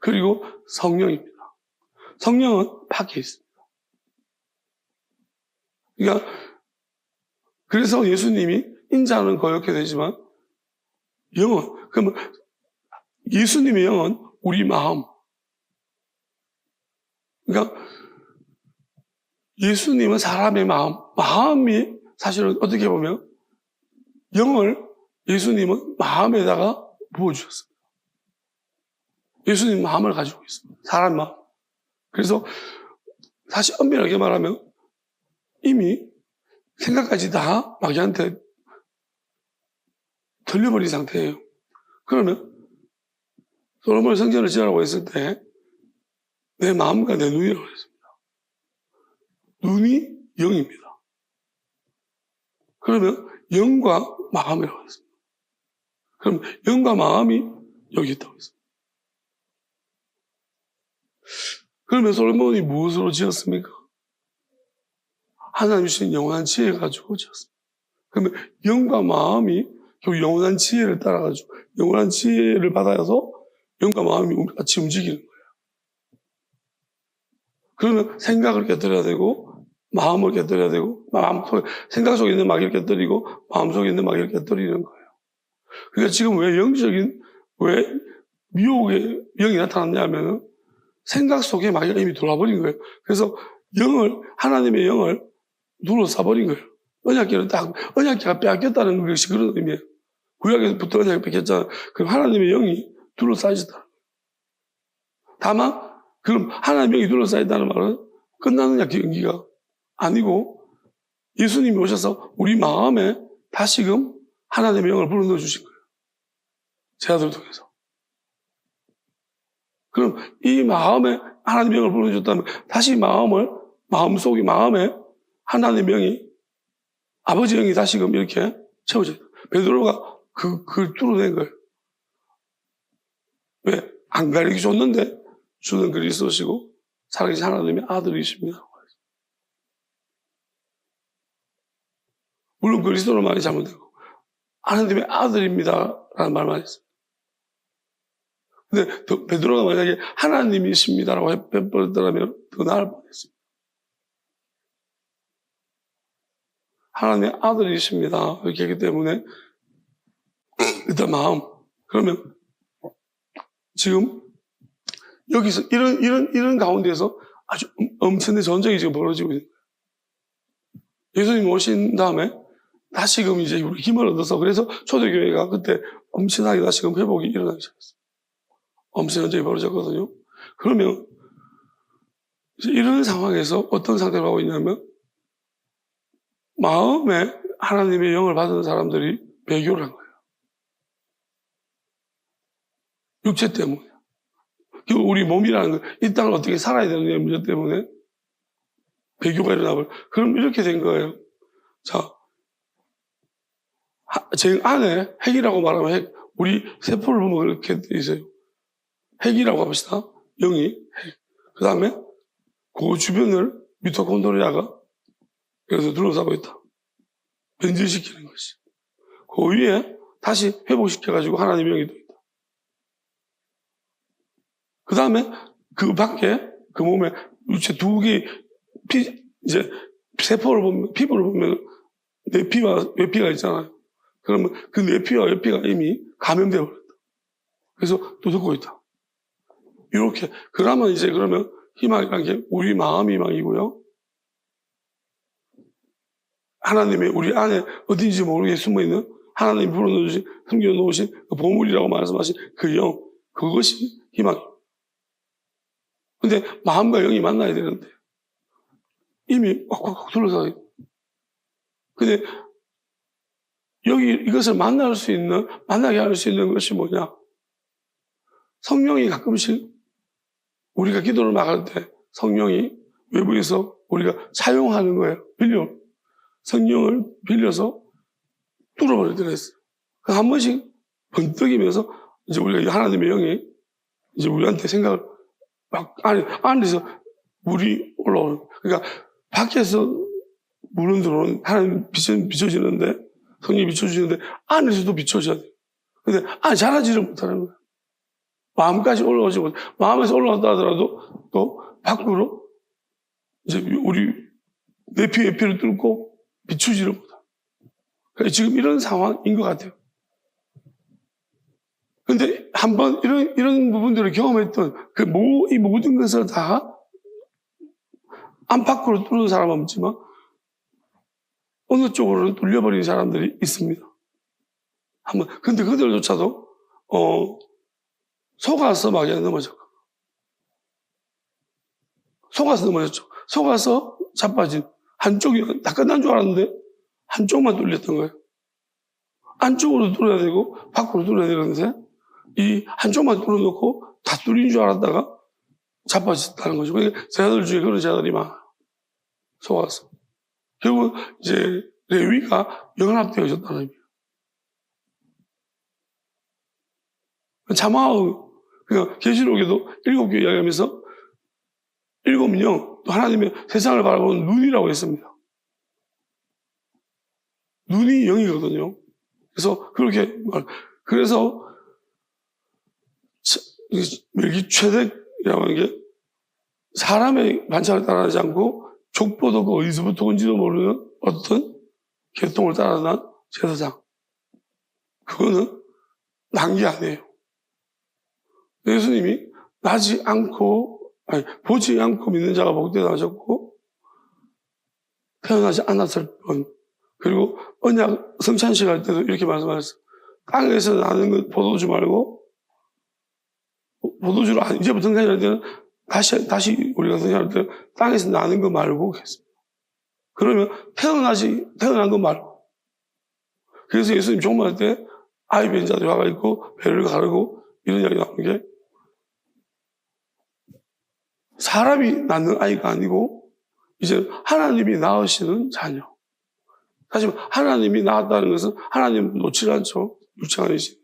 그리고 성령입니다. 성령은 밖에 있습니다. 그러니까 그래서 예수님이 인자는 거역해 되지만 그러면 예수님의 영은 우리 마음. 그러니까 예수님은 사람의 마음이 사실은 어떻게 보면 예수님은 마음에다가 부어주셨습니다. 예수님 마음을 가지고 있습니다. 사람 마음. 그래서 사실 엄밀하게 말하면 이미 생각까지 다 마귀한테 들려버린 상태예요. 그러면 솔로몬 성전을 지으라고 했을 때 내 마음과 내 눈이라고 했습니다. 눈이 영입니다. 그러면 영과 마음이라고 했습니다. 그럼 영과 마음이 여기 있다고 했습니다. 그러면 솔로몬이 무엇으로 지었습니까? 하나님 주신 영원한 지혜를 가지고 지었습니다. 그러면 영과 마음이 결국 영원한 지혜를 따라가지고 영원한 지혜를 받아서 영과 마음이 같이 움직이는 거예요. 그러면 생각을 깨뜨려야 되고 마음을 깨뜨려야 되고 생각 속에 있는 마귀를 깨뜨리고 마음 속에 있는 마귀를 깨뜨리는 거예요. 그러니까 지금 왜 미혹의 영이 나타났냐면은 생각 속에 마귀가 이미 들어와 버린 거예요. 그래서 하나님의 영을 둘러싸버린 거예요. 언약궤가 빼앗겼다는 것이 그런 의미예요. 구약에서부터 언약이 뺏겼잖아요. 그럼 하나님의 영이 둘러싸이셨다. 다만, 그럼 하나님의 영이 둘러싸였다는 말은 끝나는 경기가 아니고 예수님이 오셔서 우리 마음에 다시금 하나님의 영을 불어넣어 주신 거예요. 제 아들을 통해서. 그럼 이 마음에 하나님의 영을 불어넣어 줬다면 다시 마음을 마음에 하나님의 영이, 아버지 영이 다시금 이렇게 채워져 있다. 베드로가 그걸 뚫어낸 거예요. 왜? 안 가리기 줬는데 주는 그리스도시고 살아계신 하나님의 아들이십니다. 물론 그리스도는 말이 잘못되고 하나님의 아들입니다라는 말만 했어요. 근데 베드로가 만약에 하나님이십니다라고 해버렸더라면 더 나을 뻔했습니다. 하나님의 아들이십니다 이렇게 했기 때문에 일단 마음. 그러면 지금 여기서 이런 가운데서 아주 엄청난 전쟁이 지금 벌어지고 있는 거예요. 예수님 오신 다음에 다시금 이제 우리 힘을 얻어서, 그래서 초대교회가 그때 엄청나게 다시금 회복이 일어나기 시작했어요. 엄청난 전쟁이 벌어졌거든요. 그러면 이런 상황에서 어떤 상태로 가고 있냐면 마음에 하나님의 영을 받은 사람들이 배교를 한 거예요. 육체 때문에. 우리 몸이라는 거, 이 땅을 어떻게 살아야 되느냐 문제 때문에 배교가 일어나버려. 그럼 이렇게 된 거예요. 자, 제 안에 핵이라고 말하면 핵, 우리 세포를 보면 그렇게 돼 있어요. 핵이라고 합시다. 영이 핵. 그 다음에 그 주변을 미토콘드리아가 그래서 둘러싸고 있다. 변질시키는 것이. 그 위에 다시 회복시켜가지고 하나님의 영이 또 있다. 그 다음에 그 밖에 그 몸에 유체 두 개, 이제 세포를 보면, 피부를 보면 내피와 외피가 있잖아요. 그러면 그 내피와 외피가 이미 감염되어 버렸다. 그래서 또 듣고 있다. 이렇게. 그러면 이제 그러면 희망이라는 게 우리 마음 희망이고요. 하나님의 우리 안에 어딘지 모르게 숨어있는 하나님이 불어넣으신, 숨겨놓으신 그 보물이라고 말씀하신 그 영, 그것이 희망입니다. 근데 마음과 영이 만나야 되는데 이미 꽉꽉 둘러싸여 있고. 근데 여기 이것을 만나게 할 수 있는 것이 뭐냐? 성령이 가끔씩 우리가 기도를 나갈 때 성령이 외부에서 우리가 사용하는 거예요. 성령을 빌려서 뚫어버릴 때가 있어요. 한 번씩 번뜩이면서 이제 우리가 하나님의 영이 이제 우리한테 생각을 막 안에서 물이 올라오는. 그러니까 밖에서 물은 들어오는, 하나님 비춰지는데, 성령이 비춰주시는데 안에서도 비춰져야 돼요. 근데 자라지를 못하는 거예요. 마음까지 올라오지 못해. 마음에서 올라왔다 하더라도 또 밖으로 이제 우리 내피 외피를 뚫고 비추지를 못해요. 그러니까 지금 이런 상황인 것 같아요. 근데 한번 이런 부분들을 경험했던 이 모든 것을 다 안팎으로 뚫는 사람은 없지만 어느 쪽으로는 뚫려버린 사람들이 있습니다. 근데 그들조차도 속아서 막에 넘어졌고, 속아서 넘어졌죠. 속아서 자빠진 한쪽이 다 끝난 줄 알았는데 한쪽만 뚫렸던 거예요. 안쪽으로 뚫어야 되고 밖으로 뚫어야 되는데 이 한쪽만 뚫어놓고 다 뚫린 줄 알았다가 자빠졌다는 거죠. 그러니까 제자들 중에 그런 제자들이 많아요. 속아서. 결국 이제 레위가 연합되어졌다는 의미예요. 자마우, 그러니까 계시록에도 7개 이야기하면서 7명, 또 하나님의 세상을 바라보는 눈이라고 했습니다. 눈이 영이거든요. 그래서 그래서 멜기ጼ덱이라고 하는 게 사람의 반찬을 따라하지 않고 족보도 어디서부터 온지도 모르는 어떤 계통을 따라난 제사장. 그거는 난 게 아니에요. 예수님이 보지 않고 믿는 자가 복되다 하셨고, 태어나지 않았을 뿐. 그리고 언약 성찬식 할 때도 이렇게 말씀하셨어요. 땅에서 나는 것 포도주 말고, 포도주를 이제부터 성찬할 때는 다시 우리가 성찬할 때는 땅에서 나는 것 말고 했습니다. 그러면 태어난 것 말고. 그래서 예수님 종말할 때 아이 뵌 자들이 화가 있고 배를 가르고 이런 이야기 나오는 게 사람이 낳는 아이가 아니고 이제 하나님이 낳으시는 자녀. 사실 하나님이 낳았다는 것은 하나님 놓치지 않죠. 육체간이시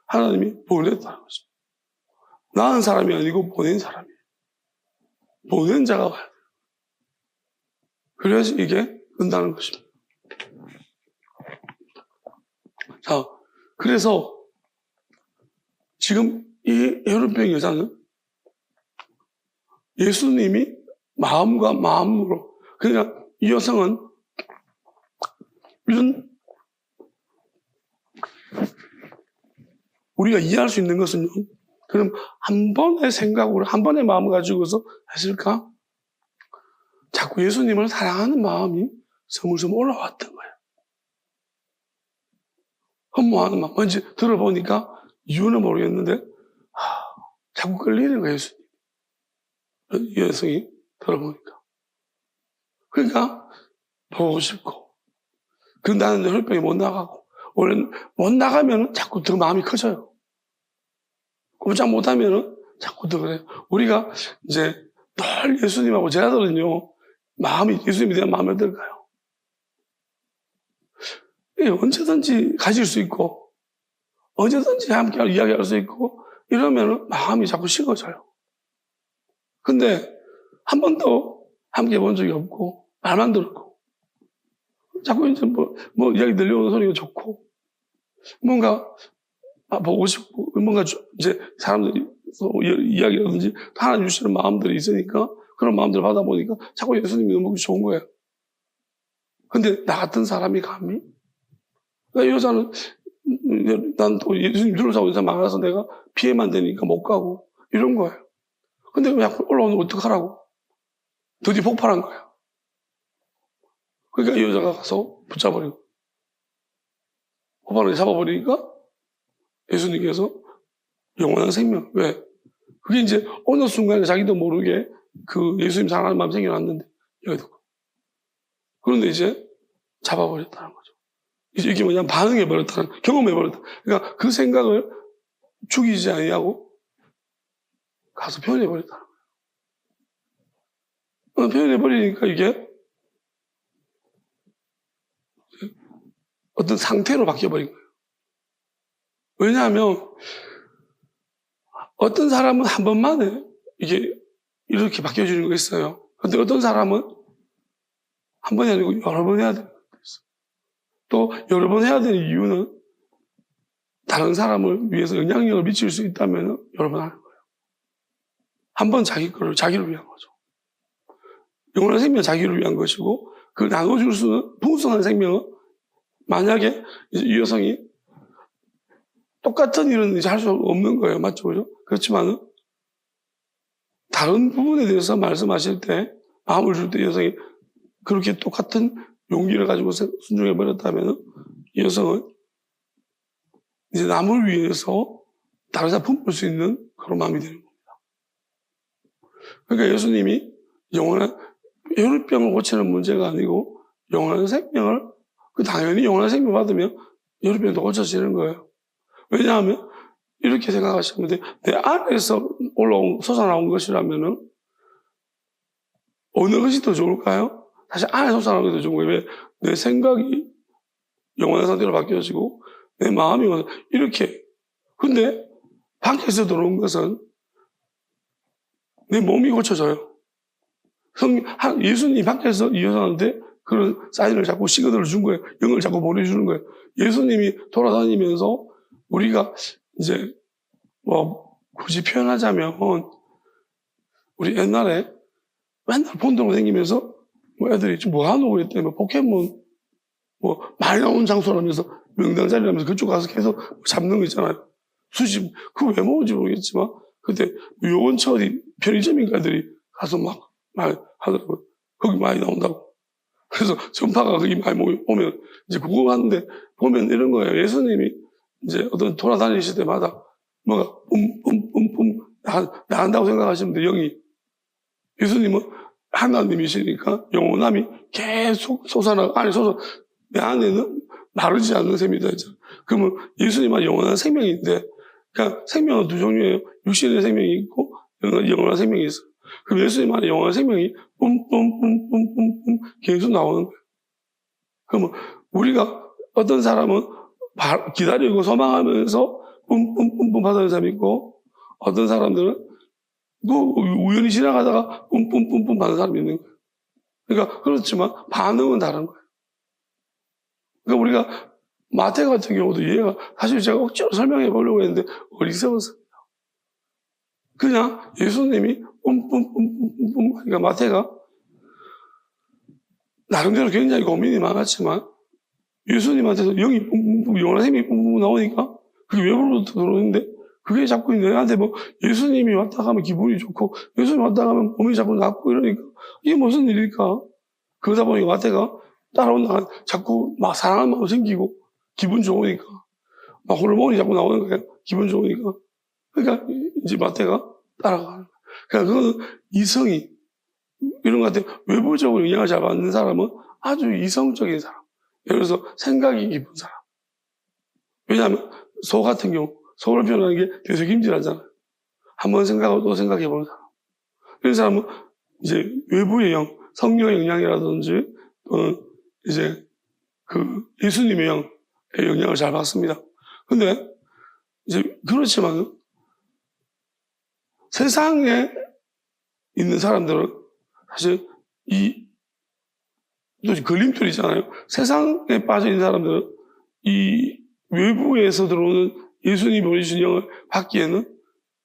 하나님이 보냈다는 것입니다. 낳은 사람이 아니고 보낸 사람이에요. 보낸 자가 와야 돼요. 그래야지 이게 된다는 것입니다. 자, 그래서 지금 이 혈흔병 여자는 예수님이 마음과 마음으로, 그러니까 이 여성은 이런 우리가 이해할 수 있는 것은요, 그럼 한 번의 생각으로, 한 번의 마음을 가지고서 했을까? 자꾸 예수님을 사랑하는 마음이 스물스물 올라왔던 거예요. 허무하는 마음. 뭔지 들어보니까 이유는 모르겠는데, 자꾸 끌리는 거예요, 예수님. 이 여성이 들어보니까. 그러니까, 보고 싶고. 나는 혈병이 못 나가고. 원래 못 나가면 자꾸 더 마음이 커져요. 꼼짝 못하면 자꾸 더 그래요. 우리가 이제 늘 예수님하고 제자들은요, 마음이, 예수님에 대한 마음이 어떨까요? 언제든지 가질 수 있고, 언제든지 함께 이야기할 수 있고, 이러면 마음이 자꾸 식어져요. 근데 한 번도 함께 본 적이 없고, 말만 들었고, 자꾸 이제 뭐 이야기 들려오는 소리가 좋고, 뭔가 보고 싶고, 뭔가 이제 사람들이 이야기라든지 하나님 주시는 마음들이 있으니까 그런 마음들을 받아보니까 자꾸 예수님이 너무 좋은 거예요. 근데 나 같은 사람이 감히? 이 여자는 난 또 예수님 들어오자고 여자 많아서 내가 피해만 되니까 못 가고 이런 거예요. 근데 왜 자꾸 올라오면 어떡하라고? 드디어 폭발한 거예요. 그러니까 이 여자가 가서 붙잡아버리고 폭발을 잡아버리니까 예수님께서 영원한 생명. 왜? 그게 이제 어느 순간에 자기도 모르게 그 예수님 사랑하는 마음이 생겨났는데, 그런데 이제 잡아버렸다는 거죠. 이제 이게 뭐냐면 반응해버렸다는, 경험해버렸다. 그러니까 그 생각을 죽이지 아니하고 가서 표현해버렸다는 거예요. 표현해버리니까 이게 어떤 상태로 바뀌어버린 거예요. 왜냐하면 어떤 사람은 한 번만에 이게 이렇게 바뀌어지는 거 있어요. 근데 어떤 사람은 한 번이 아니고 여러 번 해야 되는 거 있어요. 또 여러 번 해야 되는 이유는 다른 사람을 위해서 영향력을 미칠 수 있다면 여러 번 하는 거예요. 한 번 자기를 위한 거죠. 영원한 생명은 자기를 위한 것이고, 그 나눠줄 수는 풍성한 생명은 만약에 이 여성이 똑같은 일은 이제 할 수 없는 거예요. 맞죠? 그죠? 그렇지만은, 다른 부분에 대해서 말씀하실 때, 마음을 줄 때 여성이 그렇게 똑같은 용기를 가지고 순종해버렸다면, 이 여성은 이제 남을 위해서 다른 사람 품을 수 있는 그런 마음이 되는 겁니다. 그러니까 예수님이 혈병을 고치는 문제가 아니고, 영원한 생명을, 당연히 영원한 생명 받으면 혈병도 고쳐지는 거예요. 왜냐하면 이렇게 생각하시면 돼. 내 안에서 솟아나온 것이라면은 어느 것이 더 좋을까요? 사실 안에 솟아나는 게 더 좋은 거예요. 왜? 내 생각이 영원한 상태로 바뀌어지고 내 마음이 이렇게. 근데 밖에서 들어온 것은 내 몸이 고쳐져요. 예수님이 밖에서 이 여자한테 그런 사인을 자꾸 시그널을 준 거예요. 영을 자꾸 보내주는 거예요. 예수님이 돌아다니면서 우리가 이제 굳이 표현하자면 우리 옛날에 맨날 본드로 다니면서 애들이 좀 뭐 하노 그랬더니 포켓몬 많이 나오는 장소라면서 명당 자리라면서 그쪽 가서 계속 잡는 거 있잖아요. 수십 그거 왜 먹은지 모르겠지만 그때 요원처 어디 편의점인가 애들이 가서 막 하더라고요. 거기 많이 나온다고. 그래서 전파가 거기 많이 오면 이제 그거 하는데 보면 이런 거예요. 예수님이 이제 어떤 돌아다니실 때마다 뭐가 나간다고 생각하시면 돼요. 영이. 예수님은 하나님이시니까 영원함이 계속 내 안에는 마르지 않는 셈이 되죠. 그러면 예수님은 영원한 생명인데, 그러니까 생명은 두 종류예요. 육신의 생명이 있고 영원한 생명이 있어요. 그럼 예수님 안에 영원한 생명이 뿜뿜뿜뿜뿜뿜 계속 나오는 거예요. 그러면 우리가 어떤 사람은 기다리고 소망하면서 뿜뿜뿜뿜 받아는 사람이 있고, 어떤 사람들은 우연히 지나가다가 뿜뿜뿜뿜 받는 사람이 있는 거예요. 그러니까 그렇지만 반응은 다른 거예요. 그러니까 우리가 마태 같은 경우도 얘가 사실 제가 억지로 설명해 보려고 했는데 어리석었어요. 그냥 예수님이 뿜뿜뿜뿜뿜 그러니까 마태가 나름대로 굉장히 고민이 많았지만 예수님한테서 영이 뿜뿜뿜 영원한 힘이 뿜뿜 나오니까 그게 외부로부터 들어오는데 그게 자꾸 내한테 뭐 예수님이 왔다 가면 기분이 좋고 예수님이 왔다 가면 몸이 자꾸 낫고 이러니까 이게 무슨 일일까? 그러다 보니까 마태가 따라온다가 자꾸 막 사랑하는 마음 생기고 기분 좋으니까 막 호르몬이 자꾸 나오는 거예요. 기분 좋으니까. 그러니까 이제 마태가 따라가는 거예요. 그러니까 그거는 이성이 이런 것 같아요. 외부적으로 영향을 잘 받는 사람은 아주 이성적인 사람. 예를 들어서 생각이 깊은 사람. 왜냐하면 소 같은 경우 소를 표현하는 게 되게 힘들하잖아요. 한번 생각하고 또 생각해보는 사람. 이런 사람은 이제 외부의 영, 성령의 영향이라든지 또는 이제 그 예수님의 영의 영향을 잘 받습니다. 근데 이제 그렇지만 세상에 있는 사람들은 사실 또 걸림돌이잖아요. 세상에 빠져 있는 사람들은 이 외부에서 들어오는 예수님이 보내주신 영을 받기에는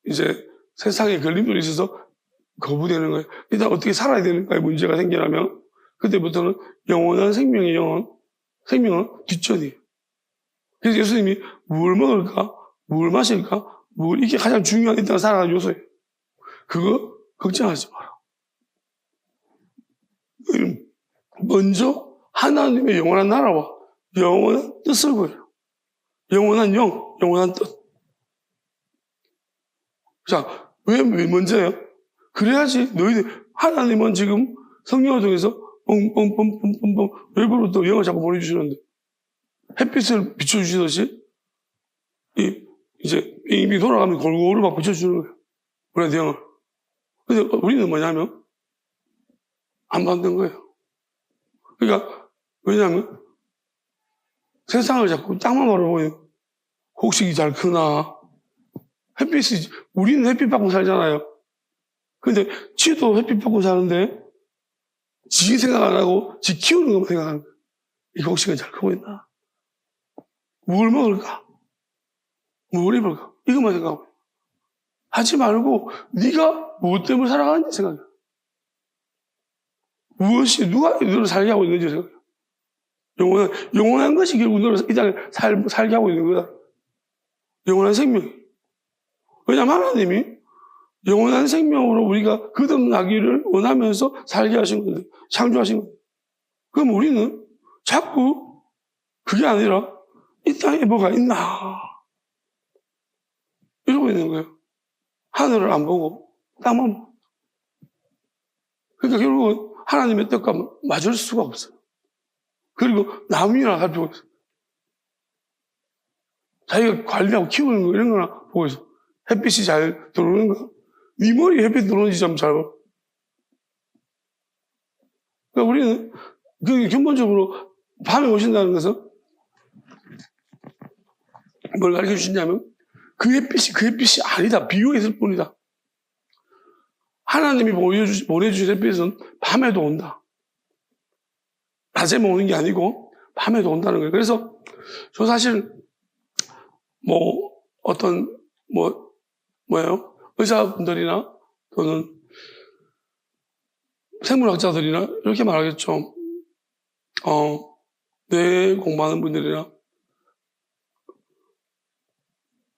이제 세상에 걸림돌이 있어서 거부되는 거예요. 일단 어떻게 살아야 되는가에 문제가 생기려면 그때부터는 영원한 생명의 생명은 뒷전이에요. 그래서 예수님이 뭘 먹을까, 뭘 마실까, 이게 가장 중요한 일단 살아가는 요소예요. 그거 걱정하지 마라. 먼저 하나님의 영원한 나라와 영원한 뜻을 구해요. 영원한 영원한 뜻. 자, 왜 먼저예요? 그래야지 너희들 하나님은 지금 성령을 통해서 뻥뻥뻥뻥뻥뻥 외부로부터 영을 자꾸 보내주시는데 햇빛을 비춰주시듯이 이제 입이 돌아가면 골고루 막 비춰주는 거예요. 우리한테 영을. 근데 우리는 뭐냐면 안 받는 거예요. 그러니까 왜냐하면 세상을 자꾸 땅만 바라보면 곡식이 잘 크나 햇빛이 우리는 햇빛 받고 살잖아요. 근데 지도 햇빛 받고 사는데 지 생각 안 하고 지 키우는 것만 생각하는 거예요. 이 곡식은 잘 크고 있나? 뭘 먹을까? 뭘 입을까? 이것만 생각하고 하지 말고 네가 무엇 때문에 살아가는지 생각해. 무엇이 누가 너를 살게 하고 있는지 생각해. 영원한 것이 결국 너를 이 땅에 살게 하고 있는 거다. 영원한 생명. 왜냐하면 하나님이 영원한 생명으로 우리가 거듭나기를 원하면서 살게 하신 건데, 창조하신 건데. 그럼 우리는 자꾸 그게 아니라 이 땅에 뭐가 있나 이러고 있는 거예요. 하늘을 안 보고 땅만 보고. 그러니까 결국은 하나님의 뜻과 맞을 수가 없어요. 그리고 남이나 살피고 있어요. 자기가 관리하고 키우는 거 이런 거나 보고 있어. 햇빛이 잘 들어오는 거. 네 머리에 햇빛 들어오는지 좀 잘 봐. 그러니까 우리는 그 근본적으로 밤에 오신다는 것은 뭘 가르쳐 주시냐면 그 햇빛이 아니다. 비유했을 뿐이다. 하나님이 보내주신 햇빛은 밤에도 온다. 낮에만 오는 게 아니고 밤에도 온다는 거예요. 그래서 저 사실 뭐예요? 의사분들이나 또는 생물학자들이나 이렇게 말하겠죠. 뇌 공부하는 분들이나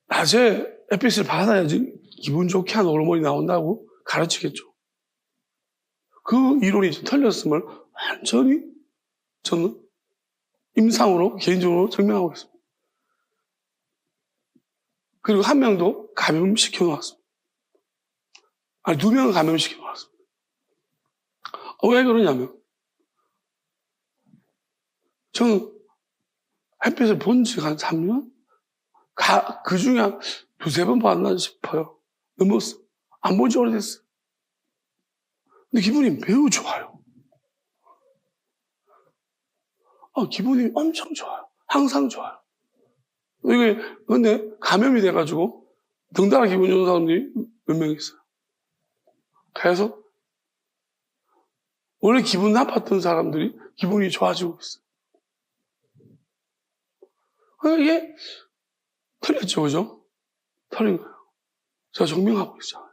낮에 햇빛을 받아야지 기분 좋게 하는 호르몬이 나온다고 가르치겠죠. 그 이론이 틀렸음을 완전히 저는 임상으로 개인적으로 증명하고 있습니다. 그리고 한 명도 감염시켜 놓았습니다. 아니, 2명을 감염시켜 놓았습니다. 왜 그러냐면 저는 햇빛을 본 지가 한 3년? 그 중에 한 2-3번 봤나 싶어요. 넘었어. 안 본 지 오래됐어요. 근데 기분이 매우 좋아요. 기분이 엄청 좋아요. 항상 좋아요. 이게, 근데 감염이 돼가지고 덩달아 기분 좋은 사람들이 몇 명 있어요. 그래서 원래 기분 나빴던 사람들이 기분이 좋아지고 있어요. 이게 틀렸죠, 그죠? 틀린 거예요. 제가 증명하고 있잖아요.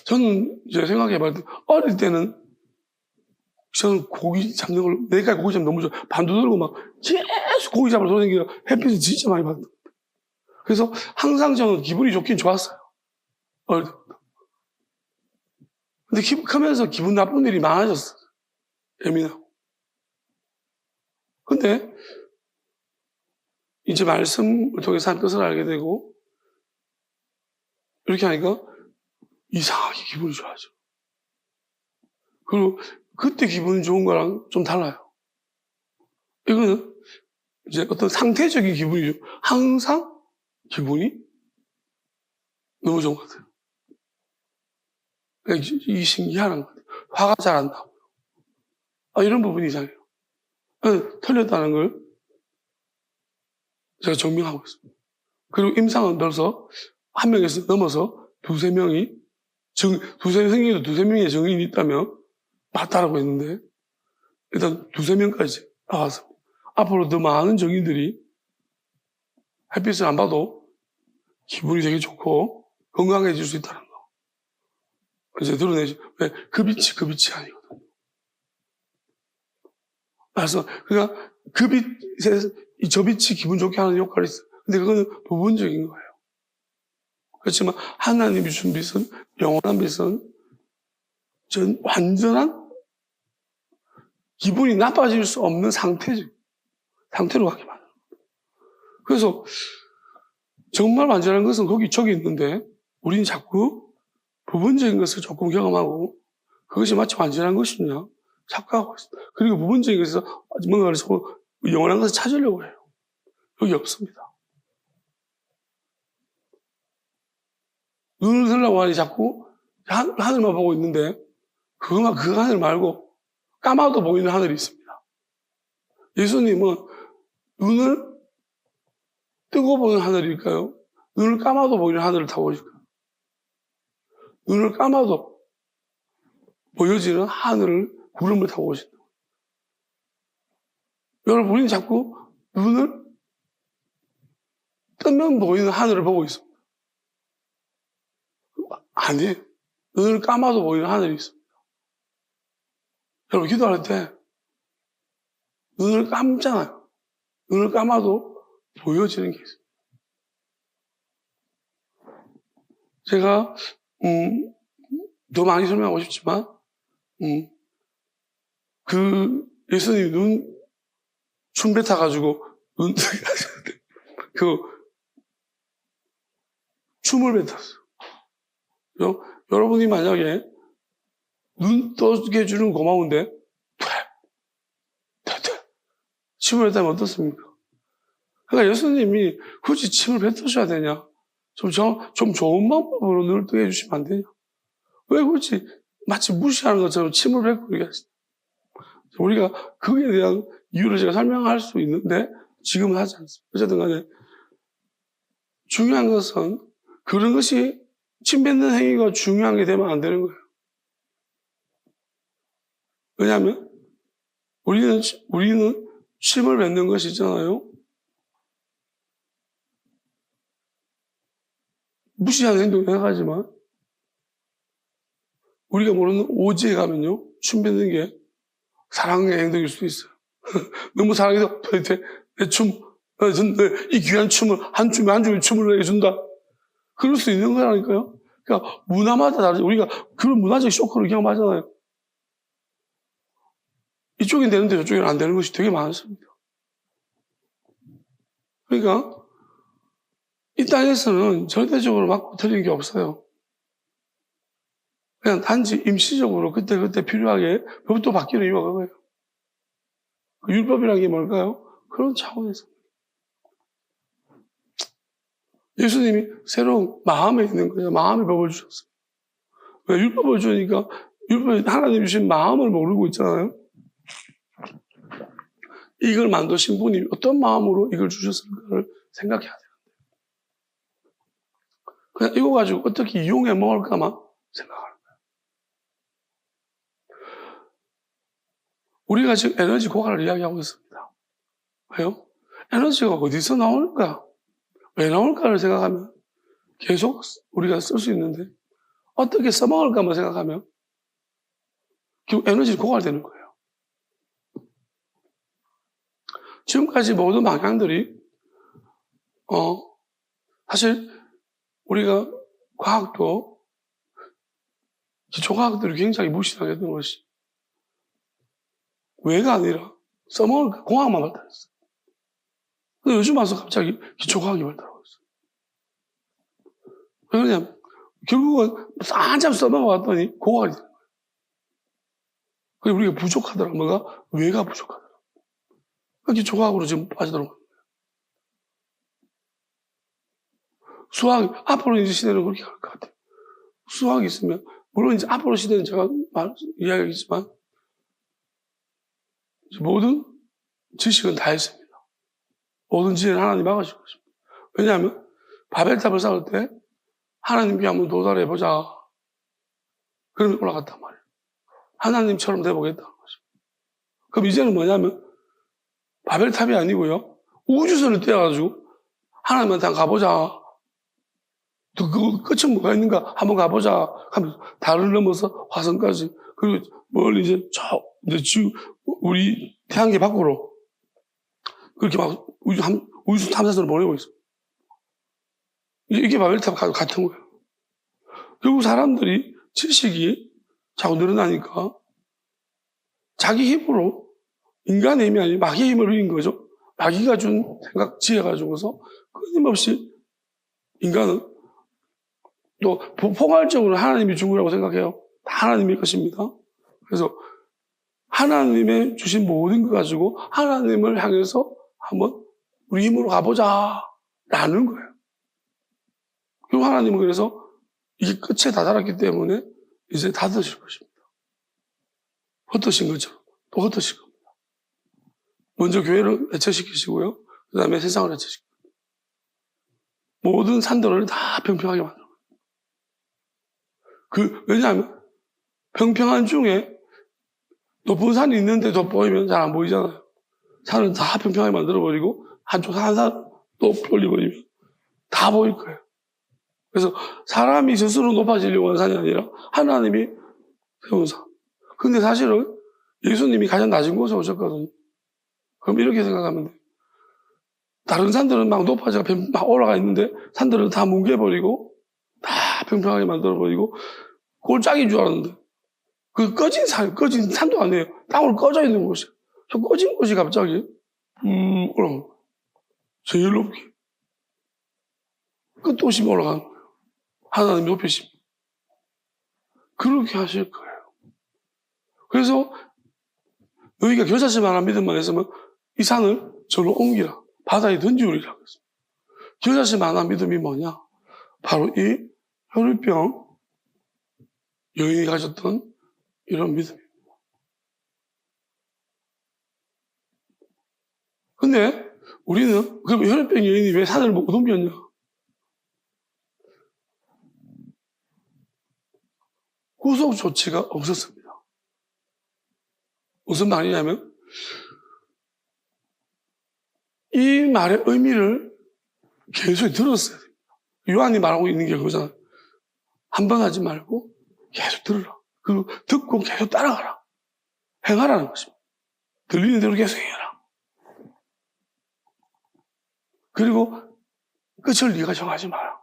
저는 이제 생각해봤을 때, 어릴 때는 저는 고기 잡는 걸, 내가 고기 잡는 너무 좋아. 반도 들고 막 계속 고기 잡으러 돌아다니기가 햇빛을 진짜 많이 받는 거예요. 그래서 항상 저는 기분이 좋긴 좋았어요. 어릴 때. 근데 크면서 기분 나쁜 일이 많아졌어요. 예민하고. 근데 이제 말씀을 통해서 한 뜻을 알게 되고, 이렇게 하니까 이상하게 기분이 좋아져. 그리고 그때 기분이 좋은 거랑 좀 달라요. 이거는 이제 어떤 상태적인 기분이죠. 항상 기분이 너무 좋은 것 같아요. 이게 신기한 것 같아요. 화가 잘 안 나고. 이런 부분이 이상해요. 틀렸다는 걸 제가 증명하고 있습니다. 그리고 임상은 벌써 한 명에서 넘어서 두세 명이, 생에도 두세 명의 증인이 있다면 맞다라고 했는데, 일단 두세 명까지 나왔습니다. 앞으로 더 많은 증인들이 햇빛을 안 봐도 기분이 되게 좋고 건강해질 수 있다는 거. 이제 드러내지. 왜? 그 빛이 아니거든요. 그래서, 그러니까 그 빛에, 저 빛이 기분 좋게 하는 역할이 있어요. 근데 그거는 부분적인 거예요. 그렇지만 하나님이 준 빛은, 영원한 빛은 완전한 기분이 나빠질 수 없는 상태로 가게 만들어요. 그래서 정말 완전한 것은 저기 있는데 우리는 자꾸 부분적인 것을 조금 경험하고 그것이 마치 완전한 것이냐 착각하고 있어요. 그리고 부분적인 것에서 뭔가를 영원한 것을 찾으려고 해요. 여기 없습니다. 눈을 들라고 하니 자꾸 하늘만 보고 있는데 그 하늘 말고 까마도 보이는 하늘이 있습니다. 예수님은 눈을 뜨고 보는 하늘일까요? 눈을 감아도 보이는 하늘을 타고 보실까요? 눈을 감아도 보여지는 하늘을, 구름을 타고 오신다. 여러분, 우리는 자꾸 눈을 뜨면 보이는 하늘을 보고 있습니다. 아니에요. 눈을 감아도 보이는 하늘이 있습니다. 여러분, 기도할 때 눈을 감잖아요. 눈을 감아도 보여지는 게 있어요. 제가 더 많이 설명하고 싶지만 그 예수님이 춤 뱉어가지고 그 춤을 뱉었어요. 여러분이 만약에 눈 떠게 해주는 고마운데 침을 뱉으면 어떻습니까? 그러니까 예수님이 굳이 침을 뱉으셔야 되냐? 좀 좋은 방법으로 눈을 뜨게 해주시면 안 되냐? 왜 굳이 마치 무시하는 것처럼 침을 뱉고 얘기하시냐? 우리가 그에 대한 이유를 제가 설명할 수 있는데 지금은 하지 않습니다. 어쨌든 간에 중요한 것은 그런 것이 침 뱉는 행위가 중요한 게 되면 안 되는 거예요. 왜냐하면 우리는 침을 뱉는 것이 있잖아요. 무시하는 행동을 생각하지만 우리가 모르는 오지에 가면요. 침 뱉는 게 사랑의 행동일 수도 있어요. 너무 사랑해서 도대체 이 귀한 춤을 한 줌에 춤을 내준다. 그럴 수 있는 거라니까요. 그러니까 문화마다 다르죠. 우리가 그런 문화적 쇼크를 경험하잖아요. 이쪽엔 되는데 저쪽엔 안 되는 것이 되게 많습니다. 그러니까 이 땅에서는 절대적으로 맞고 틀린 게 없어요. 그냥 단지 임시적으로 그때 필요하게 법도 바뀌는 이유가 그거예요. 율법이라는 게 뭘까요? 그런 차원에서. 예수님이 새로운 마음에 있는 거예요. 마음의 법을 주셨어요. 왜 율법을 주니까 율법에 하나님 주신 마음을 모르고 있잖아요. 이걸 만드신 분이 어떤 마음으로 이걸 주셨을까를 생각해야 돼요. 그냥 이거 가지고 어떻게 이용해 먹을까만 생각하는 거예요. 우리가 지금 에너지 고갈을 이야기하고 있습니다. 왜요? 에너지가 어디서 나올까? 왜 나올까를 생각하면 계속 우리가 쓸 수 있는데 어떻게 써먹을까만 생각하면 결국 에너지 고갈되는 거예요. 지금까지 모든 방향들이 사실 우리가 과학도 기초과학들이 굉장히 무시당했던 것이 왜가 아니라 써먹을 공학만 발달했어요. 근데 요즘 와서 갑자기 기초과학이 발달하고 있어요. 왜 그러냐면 결국은 한참 써먹어왔더니 공학이 되는 거예요. 그리고 우리가 부족하더라. 뭐가? 왜가 부족하더라. 기초과학으로 지금 빠져들어가는 거예요. 수학이 앞으로 이제 시대는 그렇게 갈 것 같아요. 수학이 있으면 물론 이제 앞으로 시대는 제가 이야기하겠지만 모든 지식은 다 있습니다. 모든 지혜는 하나님 막으실 것입니다. 왜냐하면 바벨탑을 쌓을 때 하나님께 한번 도달해보자. 그러면 올라갔단 말이에요. 하나님처럼 돼보겠다는 것입니다. 그럼 이제는 뭐냐면 바벨탑이 아니고요. 우주선을 떼어가지고 하나님한테 한번 가보자. 또 그 끝은 뭐가 있는가 한번 가보자 하면서 달을 넘어서 화성까지 그리고 멀리 이제 우리 태양계 밖으로 그렇게 막 우주 탐사선을 보내고 있어요. 이게 바벨탑 같은 거예요. 결국 사람들이 지식이 자꾸 늘어나니까 자기 힘으로 인간의 힘이 아니라 마귀의 힘을 누린 거죠. 마귀가 준 생각 지혜 가지고서 끊임없이 인간은 또 포괄적으로 하나님이 준 거라고 생각해요. 다 하나님의 것입니다. 그래서 하나님의 주신 모든 것 가지고 하나님을 향해서 한번 우리 힘으로 가보자 라는 거예요. 그리고 하나님은 그래서 이게 끝에 다다랐기 때문에 이제 닫으실 것입니다. 흩으신 것처럼 또 흩으실 겁니다. 먼저 교회를 해체시키시고요. 그 다음에 세상을 해체시킵니다. 모든 산들을 다 평평하게 만들어요. 왜냐하면 평평한 중에 높은 산이 있는데 더 보이면 잘 안 보이잖아요. 산을 다 평평하게 만들어버리고 한쪽 산 또 올려버리면 다 보일 거예요. 그래서 사람이 스스로 높아지려고 하는 산이 아니라 하나님이 세운 산. 근데 사실은 예수님이 가장 낮은 곳에 오셨거든요. 그럼 이렇게 생각하면 돼요. 다른 산들은 막 높아져 막 올라가 있는데 산들은 다 뭉개버리고 다 평평하게 만들어버리고 골짜기인 줄 알았는데 그 꺼진 산도 아니에요. 땅으로 꺼져 있는 곳이에요. 저 꺼진 곳이 갑자기 올라가는 거예요. 제일 높게 끝도 없이 올라가는 거예요. 하나님 높이십니다. 그렇게 하실 거예요. 그래서 너희가 겨자씨만한 믿음만 있으면 이 산을 저로 옮기라. 바다에 던지우리라고 했습니다. 겨자씨만한 믿음이 뭐냐? 바로 이 혈루병 여인이 가졌던 이런 믿음입니다. 근데 우리는 그럼 혈루병 여인이 왜 산을 못 옮겼냐? 후속 조치가 없었습니다. 무슨 말이냐면 이 말의 의미를 계속 들었어야 됩니다. 요한이 말하고 있는 게 그거잖아요. 한 번 하지 말고 계속 들으라. 그리고 듣고 계속 따라가라. 행하라는 것입니다. 들리는 대로 계속 행해라. 그리고 끝을 네가 정하지 마라.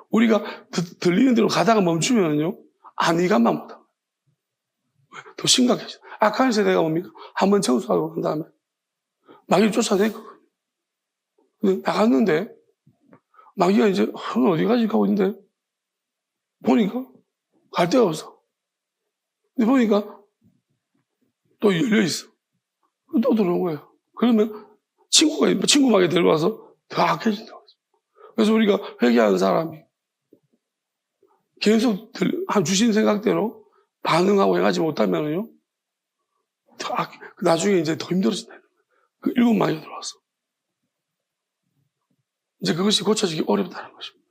우리가 들리는 대로 가다가 멈추면요. 안위감만 못합니다. 더 심각해져. 악한 세대가 뭡니까? 한번 청소하고 난 다음에 마귀를 쫓아냈거든요. 근데 나갔는데 마귀가 이제 어디 가지 가고 있는데 보니까 갈 데가 없어. 근데 보니까 또 열려 있어. 또 들어온 거예요. 그러면 친구 마귀 데려와서 더 악해진다고 했어요. 그래서 우리가 회개하는 사람이 계속 주신 생각대로 반응하고 해가지 못하면요, 나중에 이제 더 힘들어진다. 그 7마리가 들어왔어. 이제 그것이 고쳐지기 어렵다는 것입니다.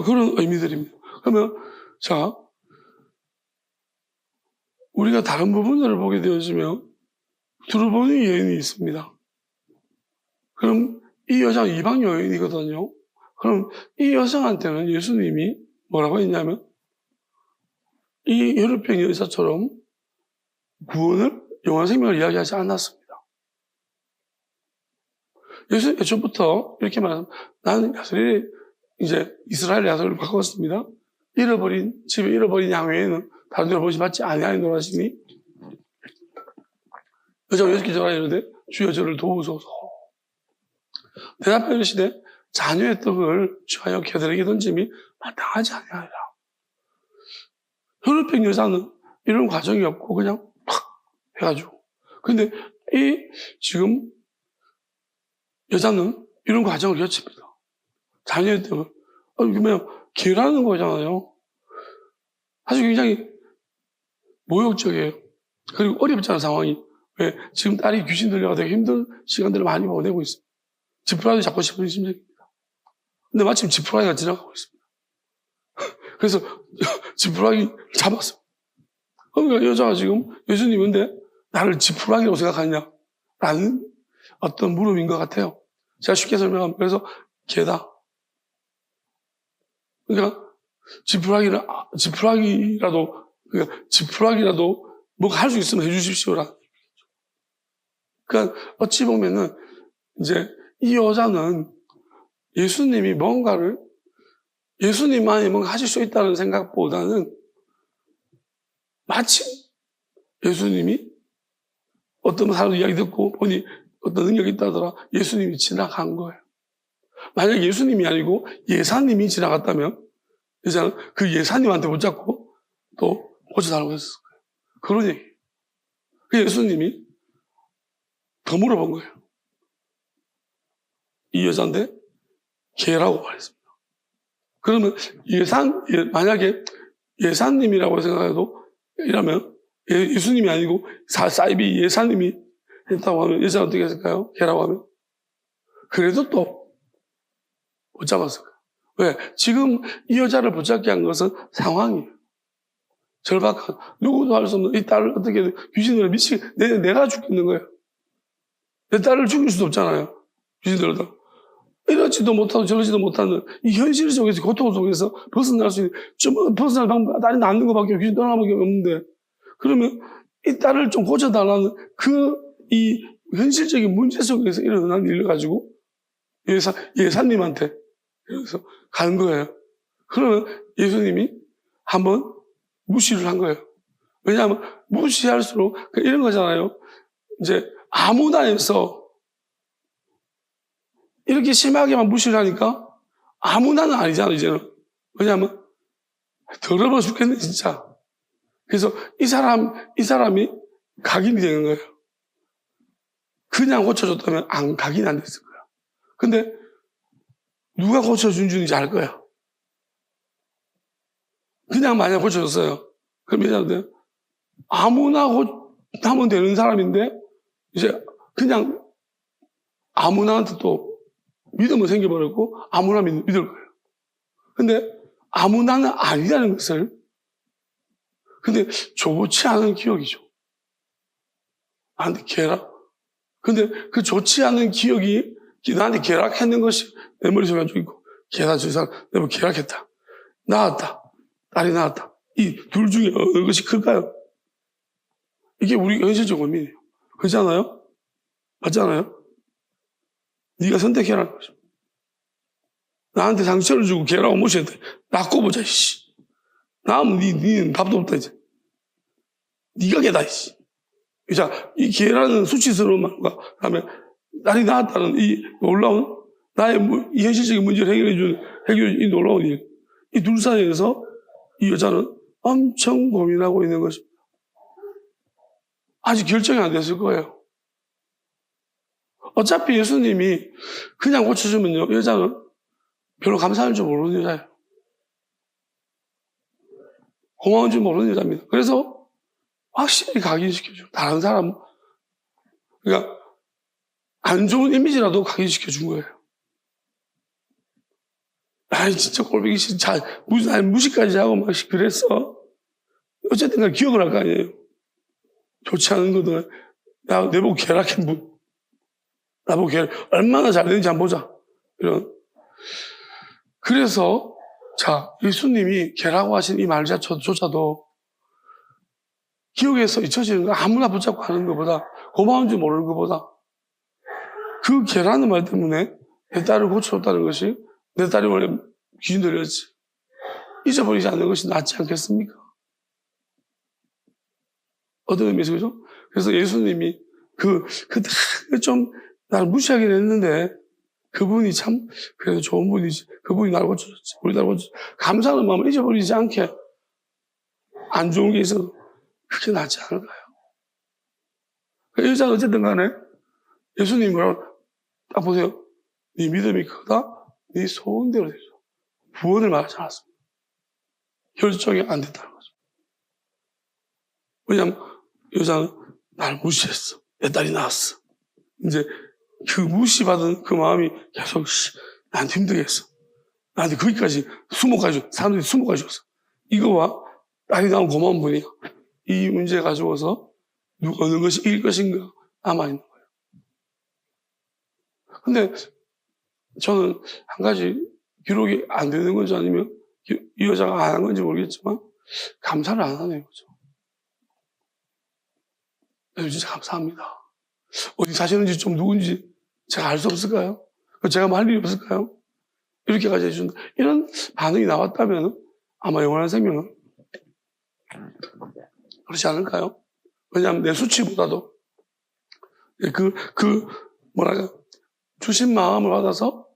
그런 의미들입니다. 그러면, 자, 우리가 다른 부분들을 보게 되어지면, 두루보니 여인이 있습니다. 그럼 이 여자는 이방 여인이거든요. 그럼 이 여성한테는 예수님이 뭐라고 했냐면, 이 혈루병 여자처럼 구원을, 영원한 생명을 이야기하지 않았습니다. 예수님 애초부터 이렇게 말하면, 나는 야설이 이제 이스라엘 야설을 바꿨습니다. 집에 잃어버린 양 외에는 다른 데로 보시 받지 아니하노라 하시니, 여자가 6개 전화 이르되 주여 저를 도우소서. 대답하여 이르시되 자녀의 떡을 취하여 개들에게 던짐이 마땅하지 아니하리라. 혈루병 여자는 이런 과정이 없고 그냥 팍 해가지고. 근데 지금 여자는 이런 과정을 거칩니다. 자녀의 떡을. 그러면 개라는 거잖아요. 사실 굉장히 모욕적이에요. 그리고 어렵잖아요, 상황이. 왜? 지금 딸이 귀신 들려가 되게 힘든 시간들을 많이 보내고 있어요. 지푸라기 잡고 싶은 심정입니다. 근데 마침 지푸라기가 지나가고 있습니다. 그래서 지푸라기 잡았어요. 그러니까 여자가 지금 예수님인데 나를 지푸라기라고 생각하느냐? 라는 어떤 물음인 것 같아요. 제가 쉽게 설명하면 그래서 개다. 그러니까 지푸라기라도 뭐가 할 수 있으면 해주십시오라. 그러니까 어찌 보면은 이제 이 여자는 예수님만이 뭔가 하실 수 있다는 생각보다는 마침 예수님이 어떤 사람도 이야기 듣고 보니 어떤 능력이 있다더라. 예수님이 지나간 거예요. 만약 예수님이 아니고 예사님이 지나갔다면 이제는 그 예사님한테 붙잡고 또 고쳐달라고 했을 거예요. 그런 얘기예요. 그 예수님이 더 물어본 거예요. 이 여자인데 개라고 말했습니다. 그러면 만약에 예사님이라고 생각해도 이러면 예수님이 아니고 사이비 예사님이 했다고 하면 여자는 어떻게 했을까요? 개라고 하면 그래도 또 못 잡았을 거예요. 왜? 지금 이 여자를 붙잡게 한 것은 상황이에요. 절박한 누구도 할 수 없는 이 딸을 어떻게 귀신을 내가 죽겠는 거예요. 내 딸을 죽일 수도 없잖아요. 귀신들도 이러지도 못하고 저러지도 못하는 이 현실 속에서 고통 속에서 벗어날 수 있는 벗어날 방법 딸이 낳는 것밖에 귀신 떠나밖에 없는데 그러면 이 딸을 좀 고쳐달라는 이 현실적인 문제 속에서 일어난 일을 가지고 예사님한테 그래서 가는 거예요. 그러면 예수님이 한번 무시를 한 거예요. 왜냐하면 무시할수록 이런 거잖아요. 이제 아무나 해서 이렇게 심하게만 무시를 하니까 아무나는 아니잖아요, 이제는. 왜냐하면 더러워 죽겠네, 진짜. 그래서 이 사람이 각인이 되는 거예요. 그냥 고쳐줬다면 각인이 안 됐을 거예요. 근데 누가 고쳐준 줄인지 알 거예요. 그냥 만약 고쳐줬어요. 그럼 이제 아무나 하면 되는 사람인데 이제 그냥 아무나한테 또 믿음은 생겨버렸고 아무나 믿을 거예요. 근데 아무나는 아니라는 것을 근데 좋지 않은 기억이죠. 나한테 개라. 근데 그 좋지 않은 기억이 나한테 개락했는 것이 내 머릿속에 가지고 있고 개라 저 사람 내가 개락했다. 낳았다. 딸이 낳았다. 이 둘 중에 어느 것이 클까요? 이게 우리 현실적 고민이에요. 그렇지 않아요? 맞지 않아요? 네가 선택해라는 거죠. 나한테 상처를 주고 개라고 무시했대. 낳고 보자, 씨. 나면 니는 밥도 없다, 이제. 네가 개다, 씨. 자, 이 개라는 수치스러운 말과, 다음에, 딸이 낳았다는 이 놀라운, 나의 이 현실적인 문제를 해결해준 이 놀라운 일. 이 둘 사이에서 이 여자는 엄청 고민하고 있는 것입니다. 아직 결정이 안 됐을 거예요. 어차피 예수님이 그냥 고쳐주면요, 여자는 별로 감사할 줄 모르는 여자예요. 고마운 줄 모르는 여자입니다. 그래서 확실히 각인시켜줘. 다른 사람, 그러니까 안 좋은 이미지라도 각인시켜준 거예요. 아이, 진짜 꼴보기 싫다. 무시까지 하고 막 그랬어. 어쨌든 간 기억을 할 거 아니에요. 좋지 않은 거든. 야, 내보고 개락해, 나보고 개, 얼마나 잘 되는지 한번 보자. 이런. 그래서, 자, 예수님이 개라고 하신 이 말조차도 기억에서 잊혀지는 거 아무나 붙잡고 하는 것보다, 고마운 줄 모르는 것보다, 그 개라는 말 때문에 내 딸을 고쳐줬다는 것이 내 딸이 원래 귀신 들렸지. 잊어버리지 않는 것이 낫지 않겠습니까? 어떤 의미에서 그죠? 그래서 예수님이 좀 나를 무시하긴 했는데 그분이 참 그래도 좋은 분이지. 그분이 나를 고쳐줬지. 우리 나를 고쳐줬지. 감사하는 마음을 잊어버리지 않게 안 좋은 게 있어도 그게 낫지 않을까요? 그 여자는 어쨌든 간에 예수님이 뭐라고 딱 보세요. 네 믿음이 크다. 네 소원대로 되죠. 구원을 말하지 않았습니다. 결정이 안 됐다는 거죠. 왜냐하면 여자는 나를 무시했어. 내 딸이 나왔어. 이제 그 무시받은 그 마음이 계속 나한테 힘들게 했어. 나한테 거기까지 사람들이 수모까지 줬어. 이거와 딸이 나온 고마운 분이야. 이 문제 가지고서 누가 어느 것이 이길 것인가 남아있는 거예요. 근데 저는 한 가지 기록이 안 되는 건지 아니면 이 여자가 안 한 건지 모르겠지만 감사를 안 하네요. 그죠? 진짜 감사합니다. 어디 사시는지 좀 누군지 제가 알 수 없을까요? 제가 뭐 할 일이 없을까요? 이렇게까지 해준다. 이런 반응이 나왔다면 아마 영원한 생명은 그렇지 않을까요? 왜냐하면 내 수치보다도 주신 마음을 받아서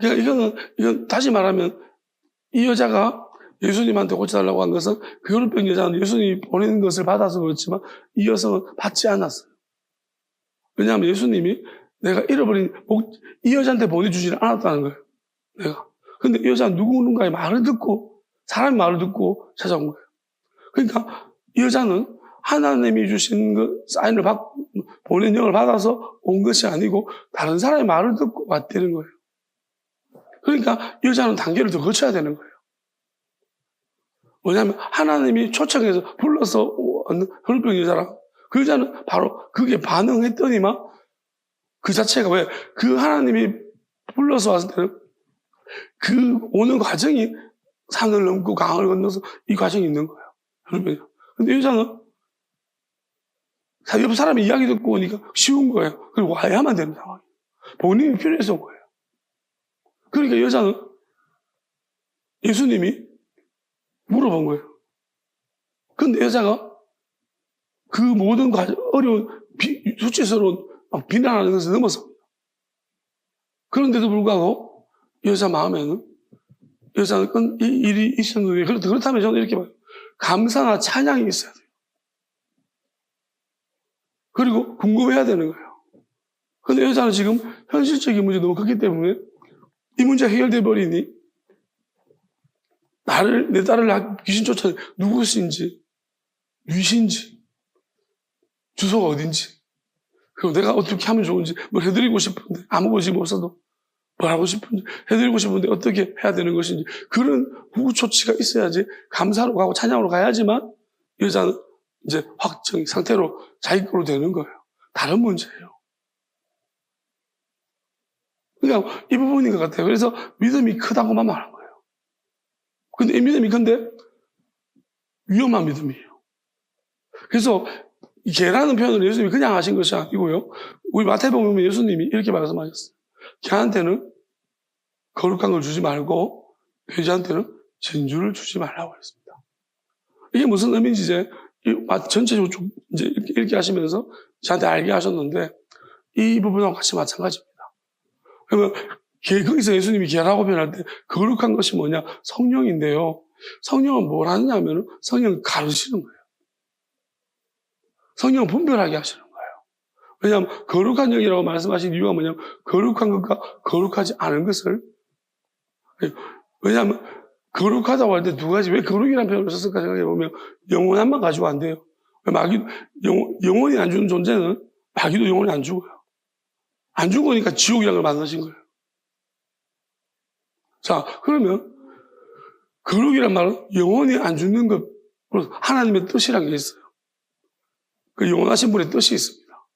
이건 다시 말하면 이 여자가 예수님한테 고쳐달라고 한 것은 그 혈루병 여자는 예수님이 보내는 것을 받아서 그렇지만 이 여성은 받지 않았어요. 왜냐하면 예수님이 내가 잃어버린 이 여자한테 보내주지는 않았다는 거예요. 내가. 근데 이 여자는 누군가의 말을 듣고 사람의 말을 듣고 찾아온 거예요. 그러니까 이 여자는 하나님이 주신 그 사인을 보낸 영을 받아서 온 것이 아니고 다른 사람의 말을 듣고 왔다는 거예요. 그러니까 이 여자는 단계를 더 거쳐야 되는 거예요. 왜냐하면 하나님이 초청해서 불러서 혈루병 여자라 그 여자는 바로 그게 반응했더니만 그 자체가 왜 그 하나님이 불러서 왔을 때는 그 오는 과정이 산을 넘고 강을 건너서 이 과정이 있는 거예요. 혈루병이. 근데 여자는 옆 사람이 이야기 듣고 오니까 쉬운 거예요. 그리고 와야만 되는 상황이에요. 본인이 필요해서 온 거예요. 그러니까 여자는 예수님이 물어본 거예요. 근데 여자가 그 모든 어려운 수치스러운 비난하는 것을 넘어서 그런데도 불구하고 여자 마음에는 여자는 이 일이 있었는데 그렇다면 저는 이렇게 봐요. 감사나 찬양이 있어야 돼요. 그리고 궁금해야 되는 거예요. 근데 여자는 지금 현실적인 문제 너무 크기 때문에 이 문제 해결돼 버리니 내 딸을 귀신 쫓아 누구신지 위신지 주소가 어딘지 그리고 내가 어떻게 하면 좋은지 뭘 해드리고 싶은데 아무 것이 없어도 뭘 하고 싶은지 해드리고 싶은데 어떻게 해야 되는 것인지 그런 후조치가 있어야지 감사로 가고 찬양으로 가야지만 여자는 이제 확정 상태로 자기 거로 되는 거예요. 다른 문제예요. 그러니까 이 부분인 것 같아요. 그래서 믿음이 크다고만 말한 거예요. 근데 이 믿음이 큰데 위험한 믿음이에요. 그래서 이 개라는 표현을 예수님이 그냥 하신 것이 아니고요. 우리 마태복음 보면 예수님이 이렇게 말씀하셨어요. 개한테는 거룩한 걸 주지 말고 돼지한테는 진주를 주지 말라고 했습니다. 이게 무슨 의미인지 이제 전체적으로 이제 이렇게 하시면서 저한테 알게 하셨는데 이 부분하고 같이 마찬가지입니다. 그러면 거기서 예수님이 개라고 표현할 때 거룩한 것이 뭐냐? 성령인데요. 성령은 뭘 하느냐 하면 성령은 가르치는 거예요. 성령은 분별하게 하시는 거예요. 왜냐하면 거룩한 영이라고 말씀하신 이유가 뭐냐면 거룩한 것과 거룩하지 않은 것을 왜냐하면 거룩하다고 할 때 두 가지, 왜 거룩이라는 표현을 썼을까 생각해보면 영원함만 가지고 안 돼요. 영원히 안 주는 존재는 마귀도 영원히 안 죽어요. 안 죽으니까 지옥이라는 걸 만드신 거예요. 자, 그러면 거룩이란 말은 영원히 안 죽는 것, 하나님의 뜻이란 게 있어요. 그 영원하신 분의 뜻이 있습니다.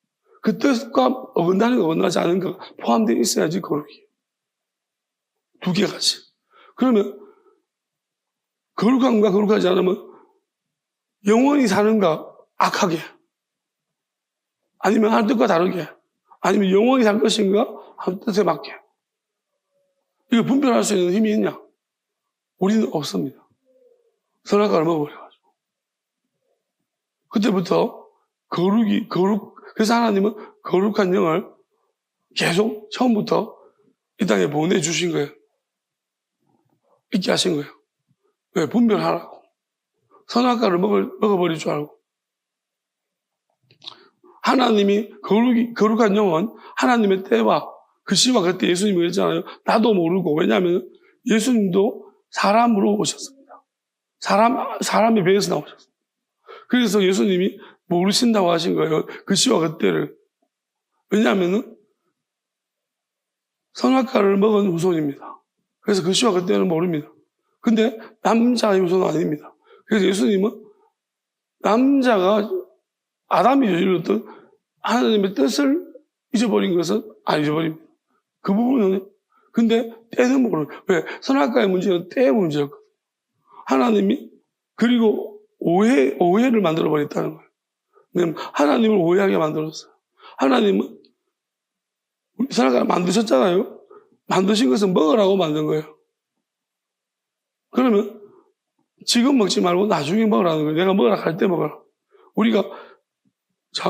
그 뜻과 어긋나는 거, 어긋나지 않은 거 포함되어 있어야지 거룩이에요. 두 개같이. 그러면 거룩함과 거룩하지 않으면 영원히 사는가 악하게, 아니면 하나님 뜻과 다르게, 아니면 영원히 살 것인가 하나님 뜻에 맞게, 이거 분별할 수 있는 힘이 있냐? 우리는 없습니다. 선악과를 먹어버려가지고. 그때부터 그래서 하나님은 거룩한 영을 계속 처음부터 이 땅에 보내주신 거예요. 있게 하신 거예요. 왜? 분별하라고. 선악과를 먹어버릴 줄 알고. 하나님이 거룩한 영은 하나님의 때와 그 시와 그때 예수님이 그랬잖아요. 나도 모르고. 왜냐하면 예수님도 사람으로 오셨습니다. 사람의 배에서 나오셨습니다. 그래서 예수님이 모르신다고 하신 거예요. 그 시와 그때를. 왜냐하면 선악과를 먹은 후손입니다. 그래서 그 시와 그때는 모릅니다. 근데 남자의 후손은 아닙니다. 그래서 예수님은 남자가 아담이 저질렀던 하나님의 뜻을 잊어버린 것은 안 잊어버립니다. 그 부분은. 근데 때는 모르는. 왜? 선악과의 문제는 때의 문제였거든요. 하나님이 그리고 오해를 만들어버렸다는 거예요. 왜냐면 하나님을 오해하게 만들었어요. 하나님은 선악과를 만드셨잖아요. 만드신 것은 먹으라고 만든 거예요. 그러면 지금 먹지 말고 나중에 먹으라는 거예요. 내가 먹으라 할 때 먹으라. 우리가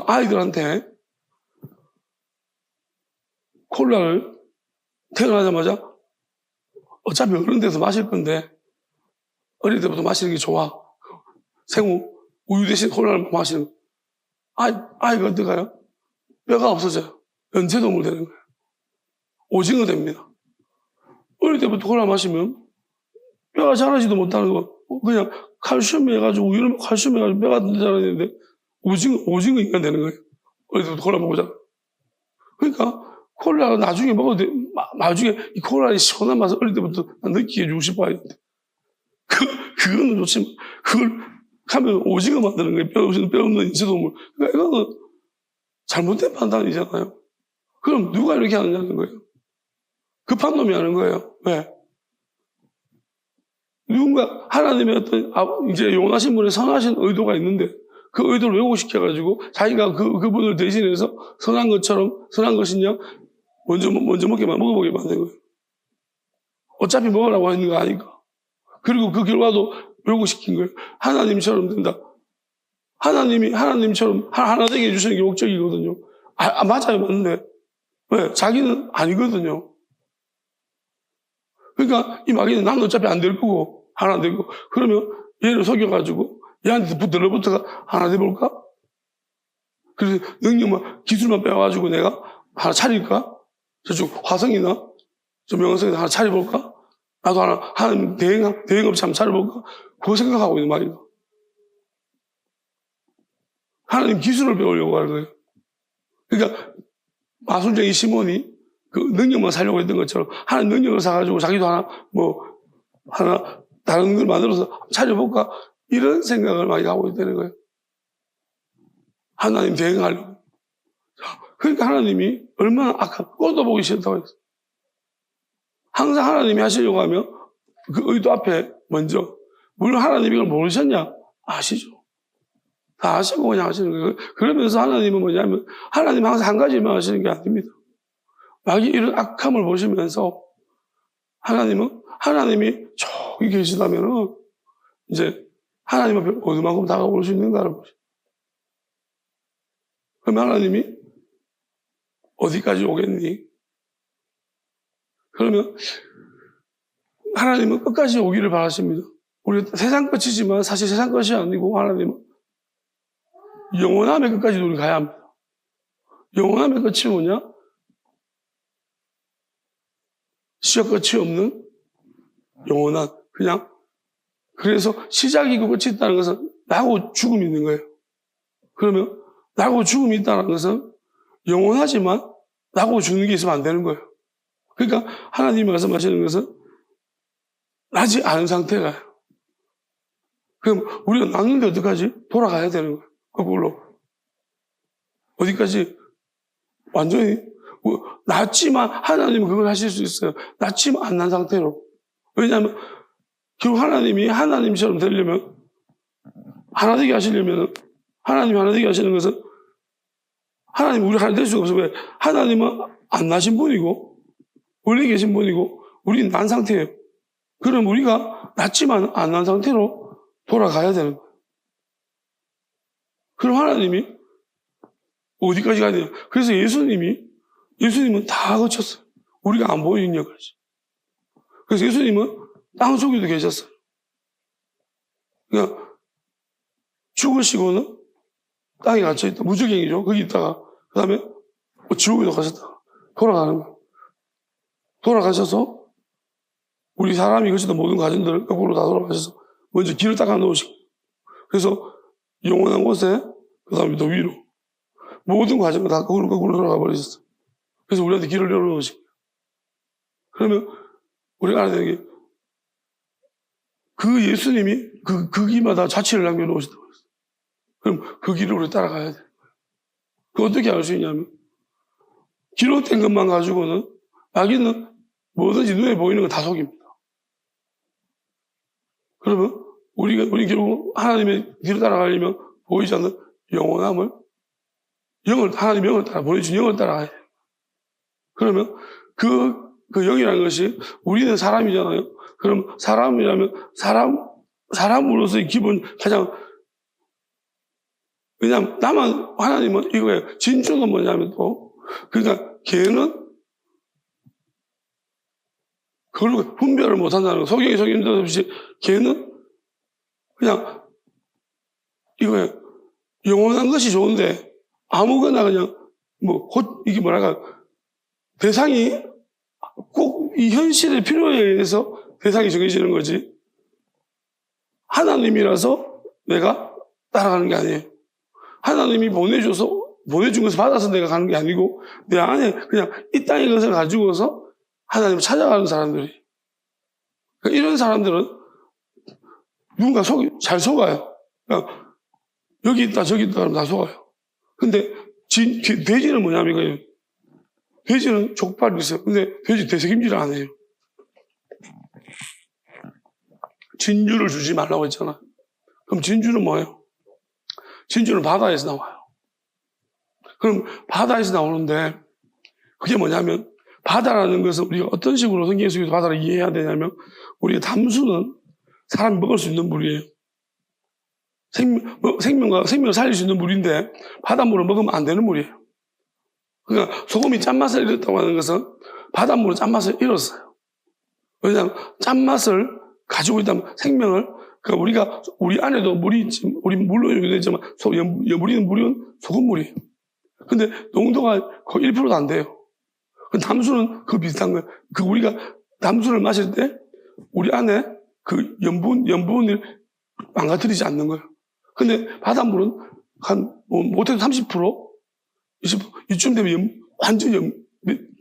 아이들한테 콜라를 태어나자마자 어차피 어른 돼서 마실 건데 어릴 때부터 마시는 게 좋아. 생우, 우유 대신 콜라를 마시는 거. 아이가 어떡해요? 뼈가 없어져요. 연체동물 되는 거예요. 오징어 됩니다. 어릴 때부터 콜라 마시면 뼈가 자라지도 못하는 거. 그냥 칼슘 해가지고 우유를 칼슘 해가지고 뼈가 자라는데 오징어 인간 되는 거예요. 어릴 때부터 콜라 먹자. 그러니까 콜라가 나중에 먹어도 돼. 나중에 이 콜라의 시원한 맛을 어릴 때부터 느끼게 해주고 싶어야 돼. 그거는 좋지만 그걸 하면 오징어 만드는 거예요. 뼈 없는 인체동물. 그러니까 이거는 잘못된 판단이잖아요. 그럼 누가 이렇게 하느냐는 거예요. 급한 놈이 하는 거예요. 왜? 누군가 하나님의 어떤 이제 용하신 분의 선하신 의도가 있는데 그 의도를 왜곡시켜가지고 자기가 그분을 대신해서 선한 것이냐 먼저 먹어보게 만든 거예요. 어차피 먹으라고 하는 거 아니까. 그리고 그 결과도 왜곡시킨 거예요. 하나님처럼 된다. 하나님처럼 하나 되게 해주시는 게 목적이거든요. 맞아요, 맞는데. 왜? 자기는 아니거든요. 그러니까 이 마귀는 나는 어차피 안 될 거고, 하나 되고, 그러면 얘를 속여가지고, 얘한테 들러붙어가 하나 돼볼까? 그래서 능력만, 기술만 빼가지고 내가 하나 차릴까? 저쪽 화성이나, 저 명성이나 하나 차려볼까? 나도 하나 대행업체 한번 차려볼까? 그거 생각하고 있는 말이다. 하나님 기술을 배우려고 하는 거예요. 그러니까, 마술쟁이 시몬이 그 능력만 살려고 했던 것처럼 하나님 능력을 사가지고 자기도 하나 다른 걸 만들어서 차려볼까? 이런 생각을 많이 하고 있다는 거예요. 하나님 대행하려고. 그러니까 하나님이 얼마나 꼴도 보기 싫다고 했어요. 항상 하나님이 하시려고 하면 그 의도 앞에 먼저, 물론 하나님이 이걸 모르셨냐? 아시죠. 다 아시고 그냥 하시는 거예요. 그러면서 하나님은 뭐냐면 하나님은 항상 한 가지만 하시는 게 아닙니다. 마귀 이런 악함을 보시면서 하나님이 저기 계시다면은 이제 하나님 앞에 어디만큼 다가올 수 있는가를 보시죠. 그럼 하나님이 어디까지 오겠니? 그러면 하나님은 끝까지 오기를 바라십니다. 우리 세상 끝이지만 사실 세상 끝이 아니고 하나님은 영원함의 끝까지 우리 가야 합니다. 영원함의 끝이 뭐냐? 시작 끝이 없는 영원한 그냥 그래서 시작이 있고 끝이 있다는 것은 나하고 죽음이 있는 거예요. 그러면 나하고 죽음이 있다는 것은 영원하지만 나하고 죽는 게 있으면 안 되는 거예요. 그러니까 하나님이 말씀하시는 것은 나지 않은 상태가. 그럼 우리가 낫는데 어떡하지? 돌아가야 되는 거예요. 거꾸로. 어디까지? 완전히 낫지만 하나님은 그걸 하실 수 있어요. 낫지만 안 난 상태로. 왜냐하면 결국 하나님이 하나님처럼 되려면 하나 되게 하시려면 하나님이 하나 되게 하시는 것은 하나님 우리 하나 될 수가 없어요. 왜? 하나님은 안 나신 분이고 원래 계신 분이고 우리는 난 상태예요. 그럼 우리가 낫지만 안 난 상태로 돌아가야 되는 거예요. 그럼 하나님이 어디까지 가야 돼요? 그래서 예수님은 다 거쳤어요. 우리가 안 보이는 역할이죠. 그래서 예수님은 땅 속에도 계셨어요. 그러니까 죽으시고는 땅에 갇혀있다. 무적행이죠. 거기 있다가 그 다음에 지옥에도 가셨다가 돌아가는 거예요. 돌아가셔서 우리 사람이 거치던 모든 과정들을 거꾸로 다 돌아가셔서 먼저 길을 닦아 놓으시고 그래서 영원한 곳에 그 다음에 더 위로 모든 과정을 다 거꾸로 돌아가 버리셨어요. 그래서 우리한테 길을 열어놓으시고 그러면 우리가 알아야 되는 게 그 예수님이 그 길마다 자취를 남겨놓으셨다고 그랬어요. 그럼 그 길을 우리 따라가야 돼요. 그 어떻게 알 수 있냐면 기록된 것만 가지고는 마귀는 뭐든지 눈에 보이는 거 다 속입니다. 그러면 우리 결국 하나님의 길을 따라가려면 보이지 않는 영원함을 하나님 영을 따라 보내주신 영을 따라가야 돼요. 그러면 그 영이라는 것이 우리는 사람이잖아요. 그럼 사람이라면 사람으로서의 기본 가장 왜냐하면 하나님은 이거예요. 진주는 뭐냐면 또 그러니까 걔는 그걸 분별을 못한다는 거. 속이기 속이는 듯 없이 걔는 그냥 이거예요. 영원한 것이 좋은데 아무거나 그냥 이게 뭐랄까 대상이 꼭 이 현실의 필요에 의해서 대상이 정해지는 거지 하나님이라서 내가 따라가는 게 아니에요. 하나님이 보내준 것을 받아서 내가 가는 게 아니고 내 안에 그냥 이 땅의 것을 가지고서 하나님을 찾아가는 사람들이 그러니까 이런 사람들은 누군가 잘 속아요. 그러니까 여기 있다 저기 있다 그러면 다 속아요. 근데 돼지는 뭐냐면 이거예요. 돼지는 족발이 있어요. 근데 돼지 되새김질을 안 해요. 진주를 주지 말라고 했잖아. 그럼 진주는 뭐예요? 진주는 바다에서 나와요. 그럼 바다에서 나오는데 그게 뭐냐면 바다라는 것은 우리가 어떤 식으로 성경 속에서 바다를 이해해야 되냐면 우리가 담수는 사람이 먹을 수 있는 물이에요. 생명을 살릴 수 있는 물인데 바닷물을 먹으면 안 되는 물이에요. 그러니까 소금이 짠맛을 잃었다고 하는 것은 바닷물은 짠맛을 잃었어요. 왜냐하면 짠맛을 가지고 있다면 생명을 그러니까 우리 안에도 물이 있지 우리 물로 연결되지만 물은 소금물이에요. 근데 농도가 거의 1%도 안 돼요. 담수는 그 비슷한 거예요. 우리가 담수를 마실 때 우리 안에 그 염분을 망가뜨리지 않는 거예요. 근데 바닷물은 못해도 30%, 20% 이쯤 되면 완전히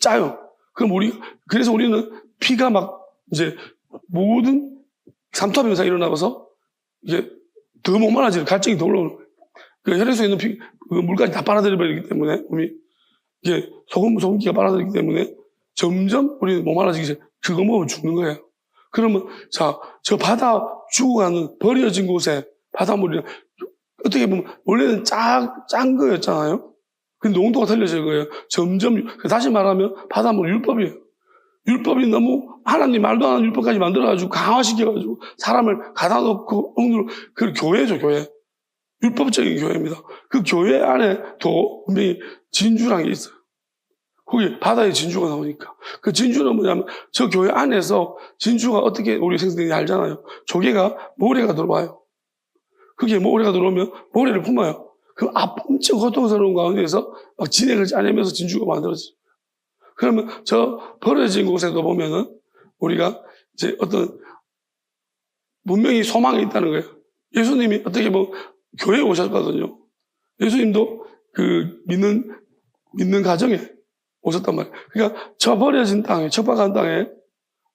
짜요. 그래서 우리는 피가 막 이제 모든 삼투압 현상이 일어나서 이게 더 목말라지는 갈증이 더 올라오는 거예요. 그 혈액 속에 있는 물까지 다 빨아들여 버리기 때문에 이게 소금기가 빨아들이기 때문에 점점 우리는 목말라지기 시작해요. 그거 먹으면 죽는 거예요. 그러면 저 바다 죽어가는 버려진 곳에 바닷물이 어떻게 보면 원래는 짠 거였잖아요. 근데 농도가 틀려질 거예요. 점점 다시 말하면 바닷물 율법이에요. 율법이 너무 하나님 말도 안 하는 율법까지 만들어가지고 강화시켜가지고 사람을 가다 놓고 억누르 그 교회죠. 교회. 율법적인 교회입니다. 그 교회 안에도 분명히 진주라는 게 있어요. 거기 바다에 진주가 나오니까. 그 진주는 뭐냐면 저 교회 안에서 진주가 어떻게 우리 생성되는지 알잖아요. 조개가 모래가 들어와요. 그게 모래가 들어오면 모래를 품어요. 그럼 엄청 고통스러운 가운데서 막 진액을 짜내면서 진주가 만들어져요. 그러면 저 버려진 곳에도 보면은 우리가 이제 어떤 분명히 소망이 있다는 거예요. 예수님이 어떻게 교회에 오셨거든요. 예수님도 믿는 가정에 오셨단 말이에요. 그러니까 저 버려진 땅에, 척박한 땅에,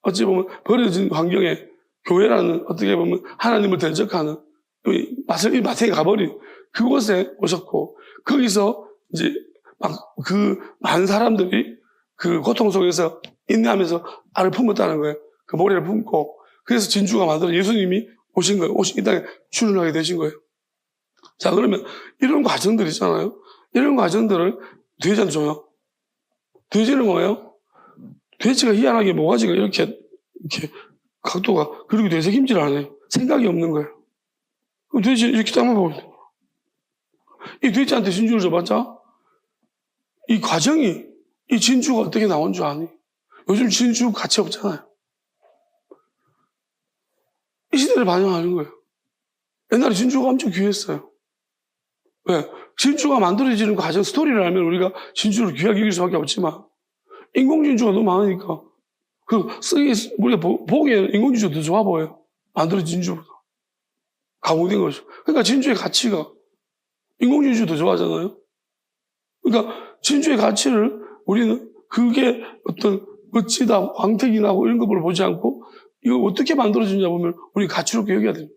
어찌 보면 버려진 환경에 교회라는 어떻게 보면 하나님을 대적하는 마탱이 가버린 그곳에 오셨고, 거기서 이제 많은 사람들이 그 고통 속에서 인내하면서 알을 품었다는 거예요. 그 모래를 품고, 그래서 진주가 만들어 예수님이 오신 거예요. 이 땅에 출현하게 되신 거예요. 자, 그러면 이런 과정들 있잖아요. 이런 과정들을 돼지한테 줘요. 돼지는 뭐예요? 돼지가 희한하게 모가지가 이렇게 각도가, 그리고 되새김질 안 해요. 생각이 없는 거예요. 그럼 돼지 이렇게 딱만 보고 있는 거예요. 이 돼지한테 진주를 줘봤자 이 과정이, 이 진주가 어떻게 나온 줄 아니? 요즘 진주 가치 없잖아요. 이 시대를 반영하는 거예요. 옛날에 진주가 엄청 귀했어요. 왜? 진주가 만들어지는 과정, 스토리를 알면 우리가 진주를 귀하게 여길 수밖에 없지만, 인공진주가 너무 많으니까, 우리가 보기에는 인공진주가 더 좋아 보여요. 만들어진 진주보다. 가공된 거죠. 그러니까 진주의 가치가, 인공진주 더 좋아하잖아요. 그러니까 진주의 가치를 우리는 그게 어떤 멋지다, 광택이 나고 이런 것을 보지 않고, 이거 어떻게 만들어지냐 보면 우리 가치롭게 여겨야 됩니다.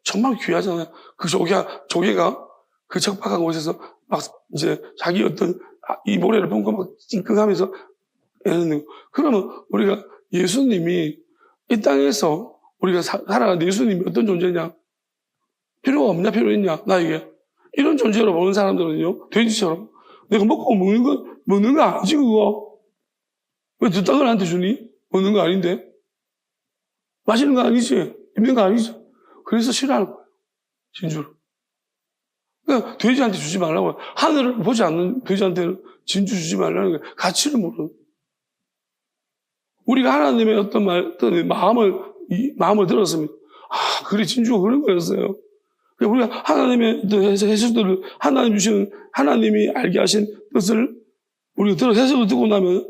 정말 귀하잖아요. 그 조개가 그 척박한 곳에서 막 이제 자기 어떤 이 모래를 품고 막 찡끙하면서 애는 거. 그러면 우리가 예수님이 이 땅에서 우리가 살아가는 예수님이 어떤 존재냐? 필요가 없냐? 필요 있냐? 나에게. 이런 존재로 보는 사람들은요, 돼지처럼 내가 먹고 먹는 거 아니지, 그거. 왜 두 떡을 나한테 주니? 먹는 거 아닌데? 마시는 거 아니지? 입는 거 아니지? 그래서 싫어하는 거예요. 진주를. 그러니까 돼지한테 주지 말라고. 하늘을 보지 않는 돼지한테는 진주 주지 말라는 거예요. 가치를 모르는. 우리가 하나님의 어떤 마음을 들었으면, 그래, 진주가 그런 거였어요. 우리가 하나님의 해석들을, 하나님이 알게 하신 뜻을 우리가 해석을 듣고 나면,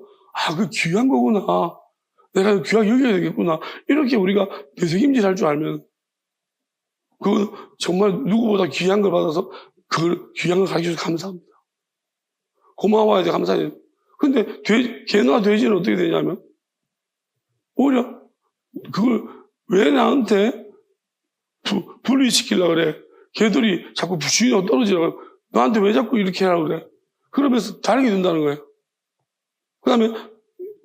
그 귀한 거구나. 내가 귀하게 여겨야 되겠구나. 이렇게 우리가 되새김질 할 줄 알면, 그건 정말 누구보다 귀한 걸 받아서 그 귀한 걸 가르쳐줘서 감사합니다. 고마워야 돼, 감사해요. 근데 개나 돼지는 어떻게 되냐면, 오히려 그걸 왜 나한테 분리시키려고 그래? 걔들이 자꾸 주인하고 떨어지려고 그래. 나한테 왜 자꾸 이렇게 하라고 그래? 그러면서 다르게 된다는 거예요. 그 다음에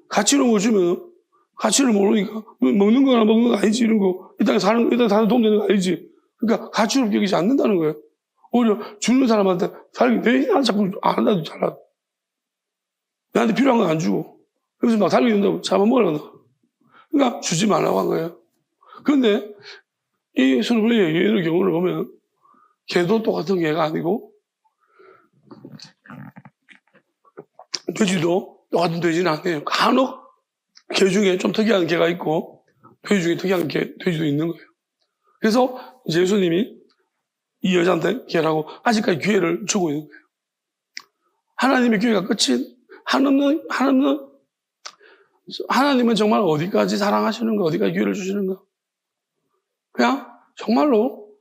가치를 못 주면, 가치를 모르니까, 먹는 거나 먹는 거 아니지, 이런 거. 이 땅에 사는 도움 되는 거 아니지. 그러니까 가치를 여기지 않는다는 거예요. 오히려 주는 사람한테 나한테 자꾸 안 한다도 잘라. 나한테 필요한 거 안 주고. 그래서 막 달리게 된다고 잡아먹으려고. 그러니까 주지 말라고 한 거예요. 그런데 이 솔로몬의 여인의 경우를 보면 개도 똑같은 개가 아니고 돼지도 똑같은 돼지는 아니에요. 간혹 개 중에 좀 특이한 개가 있고 돼지 중에 특이한 돼지도 있는 거예요. 그래서 예수님이 이 여자한테 개라고 아직까지 기회를 주고 있는 거예요. 하나님의 기회가 끝인 하나님은 정말 어디까지 사랑하시는가, 어디까지 기회를 주시는가. 그냥 정말로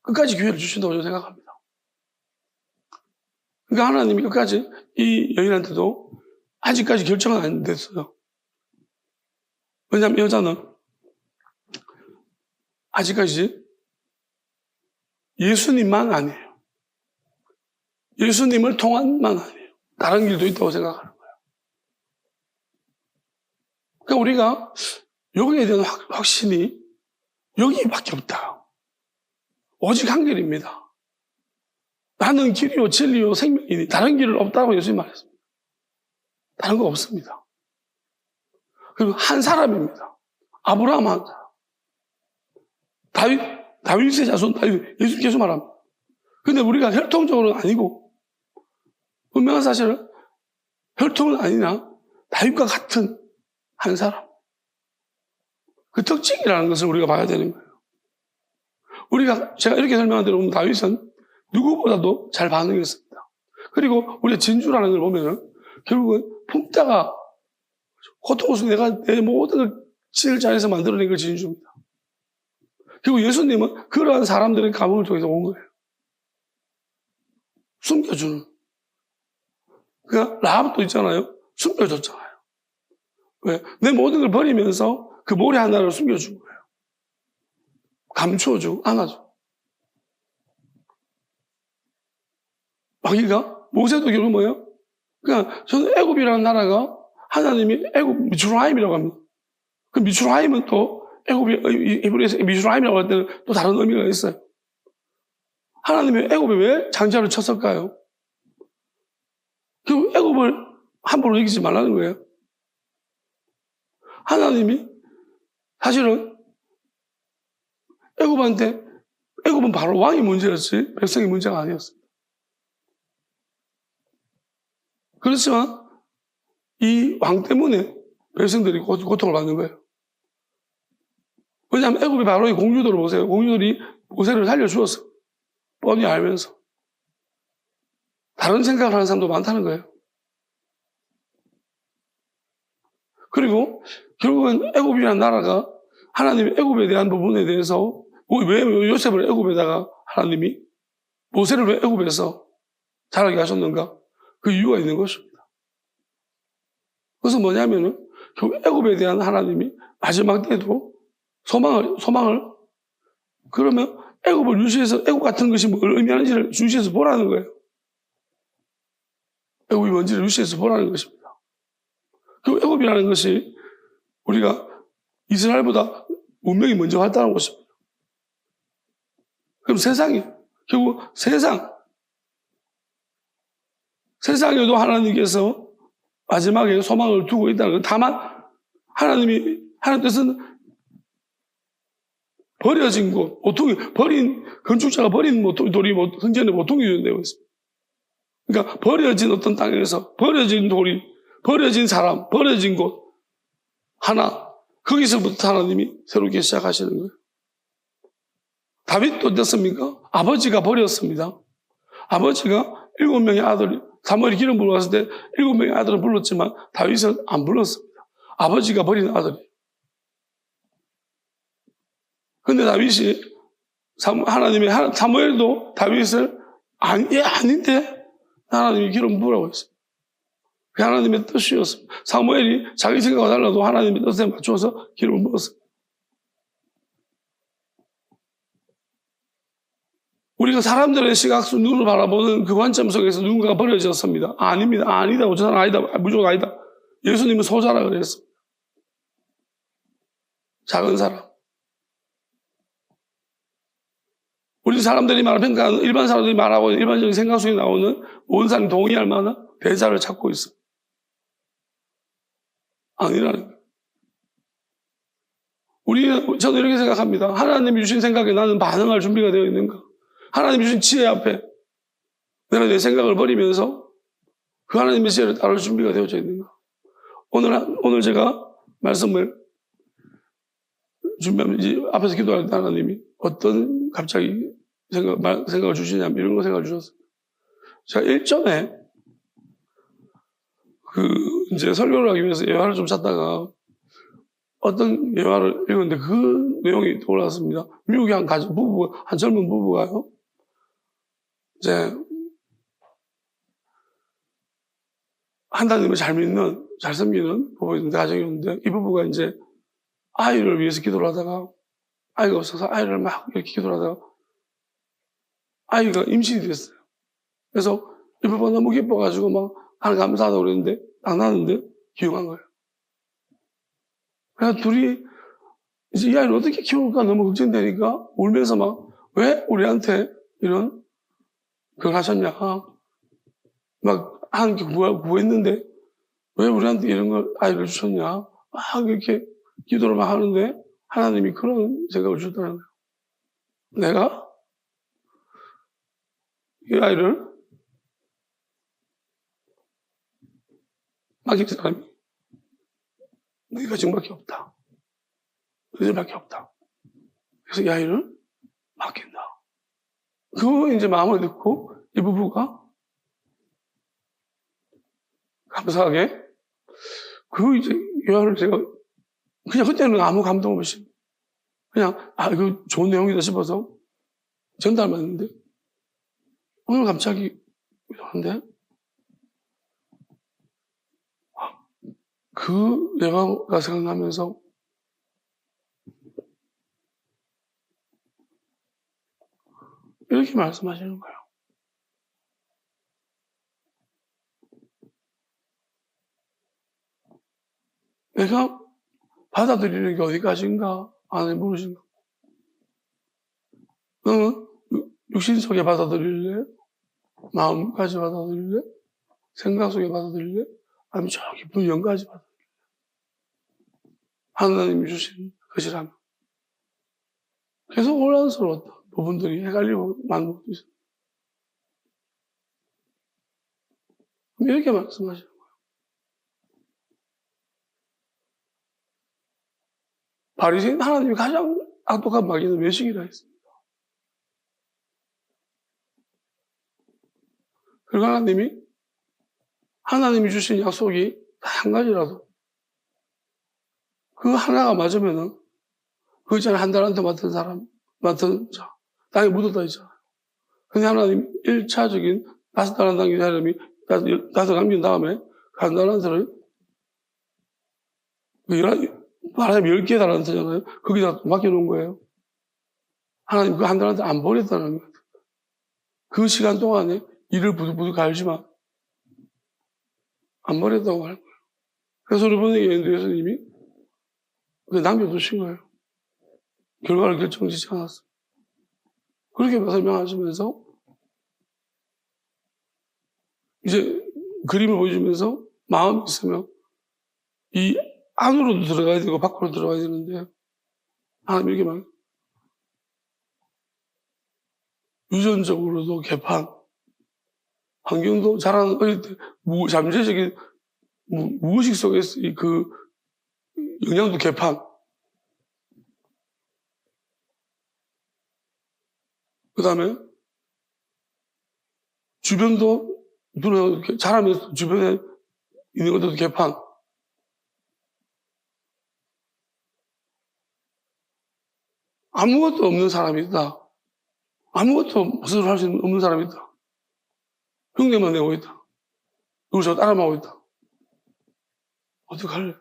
끝까지 기회를 주신다고 저는 생각합니다. 그러니까 하나님이 끝까지 이 여인한테도 아직까지 결정은 안 됐어요. 왜냐하면 여자는 아직까지 예수님만 아니에요. 예수님을 통한만 아니에요. 다른 길도 있다고 생각하는 거예요. 그러니까 우리가 여기에 대한 확신이 여기밖에 없다. 오직 한 길입니다. 나는 길이요 진리요 생명이니 다른 길은 없다고 예수님 말했습니다. 다른 거 없습니다. 그리고 한 사람입니다. 아브라함 한 사람. 다윗의 자손 다윗. 예수님 계속 말합니다. 근데 우리가 혈통적으로는 아니고 분명한 사실은 혈통은 아니나 다윗과 같은 한 사람. 그 특징이라는 것을 우리가 봐야 되는 거예요. 제가 이렇게 설명한 대로 보면 다윗은 누구보다도 잘 반응했습니다. 그리고 우리가 진주라는 걸 보면은 결국은 품다가 고통 속에 내가 내 모든 걸 질 잘해서 만들어낸 걸 진주입니다. 그리고 예수님은 그러한 사람들의 감흥을 통해서 온 거예요. 숨겨주는. 그러니까 라합도 있잖아요. 숨겨줬잖아요. 왜? 내 모든 걸 버리면서 그 모래 하나를 숨겨준 거예요. 감추어주고 안아줘. 마귀가 모세도 결국 뭐예요? 그러니까 저는 애굽이라는 나라가 하나님이 애굽 미추라임이라고 합니다. 그 미추라임은 또 애굽이 히브리에서 미추라임이라고 할 때는 또 다른 의미가 있어요. 하나님이 애굽에 왜 장자를 쳤을까요? 그 애굽을 함부로 여기지 말라는 거예요. 하나님이 사실은 애굽은 바로 왕이 문제였지 백성이 문제가 아니었습니다. 그렇지만 이 왕 때문에 백성들이 고통을 받는 거예요. 왜냐하면 애굽이 바로 이 공주들을 보세요. 공주들이 모세를 살려주었어요. 뻔히 알면서. 다른 생각을 하는 사람도 많다는 거예요. 그리고 결국은 애굽이라는 나라가 하나님이 애굽에 대한 부분에 대해서 왜 요셉을 애굽에다가 하나님이 모세를 왜 애굽에서 자라게 하셨는가? 그 이유가 있는 것입니다. 그래서 뭐냐면은 결국 애굽에 대한 하나님이 마지막 때도 소망을 그러면 애굽을 유시해서 애굽 같은 것이 뭘 의미하는지를 유시해서 보라는 거예요. 애굽이 뭔지를 유시해서 보라는 것입니다. 그 애굽이라는 것이 우리가 이스라엘보다 문명이 먼저 활달한 곳입니다. 그럼 결국 세상에도 하나님께서 마지막에 소망을 두고 있다는 것. 다만 하나님 뜻은 버려진 곳, 건축자가 버린 돌이 성전의 모퉁이 되어 있습니다. 그러니까 버려진 어떤 땅에서 버려진 돌이, 버려진 사람, 버려진 곳 하나, 거기서부터 하나님이 새롭게 시작하시는 거예요. 다윗도 어땠습니까? 아버지가 버렸습니다. 아버지가 7명의 아들이 사무엘이 기름 부으러 갔을 때 7명의 아들을 불렀지만 다윗은 안 불렀습니다. 아버지가 버린 아들이. 근데 다윗이 사무엘도 다윗을 아닌데 하나님이 기름 부으라고 했어요. 그 하나님의 뜻이었습니다. 사무엘이 자기 생각과 달라도 하나님의 뜻에 맞춰서 기름을 부었어요. 우리가 사람들의 시각수 눈을 바라보는 그 관점 속에서 누군가가 버려졌습니다. 아닙니다. 아니다. 저 사람 아니다. 무조건 아니다. 예수님은 소자라 그랬습니다. 작은 사람. 우리 사람들이 평가하는 일반 사람들이 말하고 일반적인 생각 속에 나오는 온 사람이 동의할 만한 대자를 찾고 있어. 아니라는 거예요. 저는 이렇게 생각합니다. 하나님이 주신 생각에 나는 반응할 준비가 되어 있는가? 하나님이 주신 지혜 앞에 내가 내 생각을 버리면서 그 하나님의 지혜를 따를 준비가 되어져 있는가? 오늘 제가 말씀을 준비하면 이제 앞에서 기도할 때 하나님이 어떤 갑자기 생각을 주시냐면 이런 거 생각을 주셨어요. 제가 일전에 이제 설교를 하기 위해서 예화를 좀 찾다가 어떤 예화를 읽었는데 그 내용이 떠올랐습니다. 미국의 한 젊은 부부가요. 이제 하나님을 잘 믿는, 잘 섬기는 부부인데 가정이었는데 이 부부가 이제 아이를 위해서 기도를 하다가 아이가 없어서 아이를 막 이렇게 기도를 하다가 아이가 임신이 됐어요. 그래서 이 부부가 너무 기뻐가지고 막 하나님 감사하다고 그랬는데 안 하는데 기용한 거예요. 그래서 둘이 이제 이 아이를 어떻게 키울까 너무 걱정되니까 울면서 막 왜 우리한테 이런 그걸 하셨냐. 막 하나님께 구했는데 왜 우리한테 이런 걸 아이를 주셨냐. 막 이렇게 기도를 막 하는데 하나님이 그런 생각을 주셨다는 거예요. 내가 이 아이를 맡길 사람이 너희가 지금밖에 없다. 너희들밖에 없다. 그래서 이 아이를 맡긴다. 그 이제 마음을 듣고 이 부부가 감사하게 그 이제 예화를 제가 그냥 그때는 아무 감동 없이 그냥, 이거 좋은 내용이다 싶어서 전달만 했는데, 오늘 갑자기 이러는데, 그 예화가 생각나면서, 이렇게 말씀하시는 거예요. 내가 받아들이는 게 어디까지인가? 하나님 물으신다. 너는 육신 속에 받아들일래? 마음까지 받아들일래? 생각 속에 받아들일래? 아니면 저 깊은 영까지 받아들일래? 하나님이 주신 것이라면. 계속 혼란스러웠던 부분들이 헷갈리고 많은 것도 있어요. 이렇게 말씀하시는 거예요. 바리새인 하나님이 가장 악독한 마귀는 외식이라 했습니다. 그리고 하나님이 주신 약속이 한 가지라도 그 하나가 맞으면은 그 전에 한 달한테 맡은 자, 땅에 묻었다 했잖아요. 근데 하나님 1차적인 5달란트 남긴 사람이 5 남긴 다음에 그 한 달란트를 말하자면 10개 달란트잖아요. 거기다 맡겨놓은 거예요. 하나님 그 한 달란트 안 버렸다는 거예요. 그 시간 동안에 일을 부득부득 갈지만 안 버렸다고 할 거예요. 그래서 여러분에게 예수님이 남겨두신 거예요. 결과를 결정짓지 않았어요. 그렇게 설명하시면서 이제 그림을 보여주면서 마음이 있으면 이 안으로도 들어가야 되고 밖으로 들어가야 되는데 하나님 이렇게 말해요. 유전적으로도 개판, 환경도 자라는 어릴 때 잠재적인 무의식 속에서 그 영향도 개판. 그 다음에 주변도 눈에 자라면서 주변에 있는 것도 개판. 아무것도 없는 사람이 있다. 아무것도 스스로 할 수 없는 사람이 있다. 흉내만 내고 있다. 누굴 저 따라하고 있다. 어떡할래?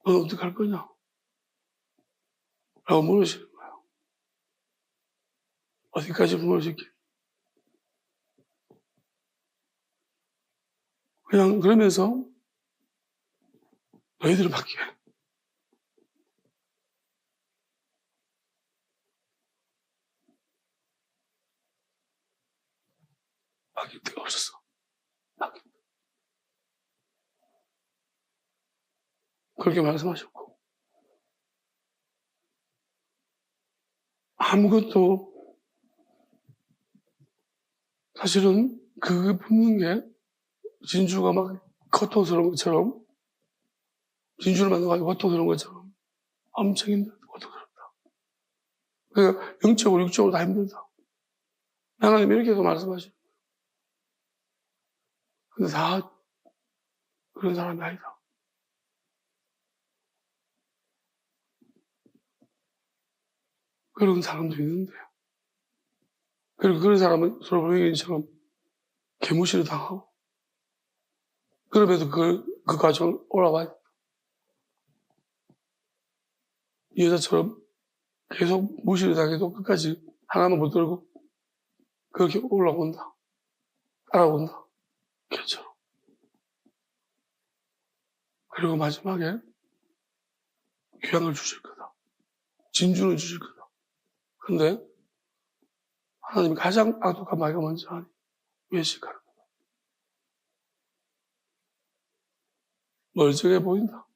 넌 어떡할 거냐? 라고 물으시는 거예요. 어디까지 물으실게? 그냥 그러면서 너희들은 맡겨. 맡길 데가 없었어. 맡길. 그렇게 말씀하셨고 아무것도 사실은 그 붓는 게 진주가 막 고통스러운 것처럼 진주를 만나가지고 고통스러운 것처럼 엄청 힘들다. 고통스럽다. 그러니까 영적으로 육적으로 다 힘들다. 하나님 이렇게 해서 말씀하시죠. 근데 다 그런 사람이 아니다. 그런 사람도 있는데 그리고 그런 사람은 서로 불행인처럼 개무시를 당하고 그럼에도 그 과정을 올라와야 이 여자처럼 계속 무시를 당해도 끝까지 하나만 못 들고 그렇게 올라온다. 따라온다. 걔처럼. 그리고 마지막에 귀향을 주실 거다. 진주는 주실 거다. 근데 하나님이 가장 악독한 마귀가 먼저 하니 외식하는 거다. 멀쩡해 보인다.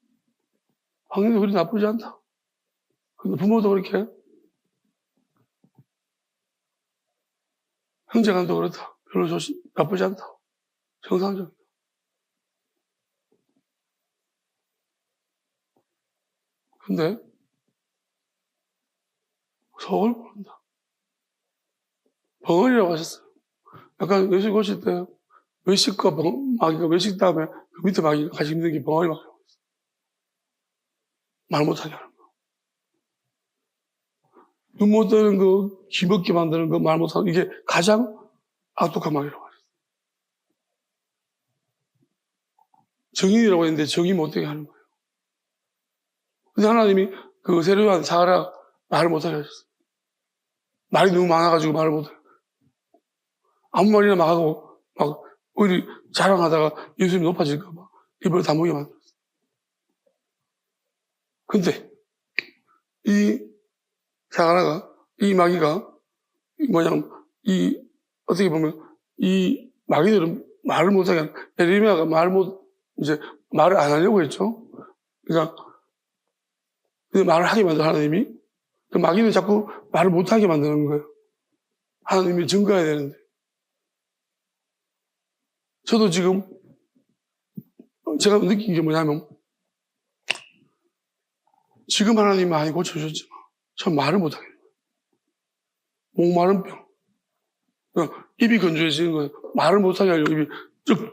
환경도 그리 나쁘지 않다. 근데 부모도 그렇게 형제간도 그렇다. 별로 나쁘지 않다. 정상적이다. 근데 속을 모른다. 벙어리라고 하셨어요. 약간 예수 오실 때 외식과 마귀가 외식 다음에 그 밑에 마귀가 가지고 있는 게 벙어리 마귀라고 했어요. 말 못하게 하는 거. 눈 못 뜨는 거, 귀 먹게 만드는 거, 말 못하는 이게 가장 악독한 마귀라고 했어요. 정인이라고 했는데 정인 못되게 하는 거예요. 근데 하나님이 그 세례요한 사가랴 말을 못하게 하셨어요. 말이 너무 많아가지고 말을 못해요. 아무 말이나 막 하고, 막, 오히려 자랑하다가 예수님이 높아질까봐 입을 다물게 만들었어요. 근데, 이 사가랴가, 이 마귀가, 어떻게 보면, 이 마귀들은 말을 못하게 하는, 예레미야가 말을 안 하려고 했죠. 그러니까, 말을 하게 만든 하나님이, 그 마귀는 자꾸 말을 못하게 만드는 거예요. 하나님이 증거해야 되는데. 저도 지금 제가 느낀 게 뭐냐면 지금 하나님이 많이 고쳐주셨지만 전 말을 못하게 돼요. 목마른 병. 그러니까 입이 건조해지는 거예요. 말을 못하게 하려고 입이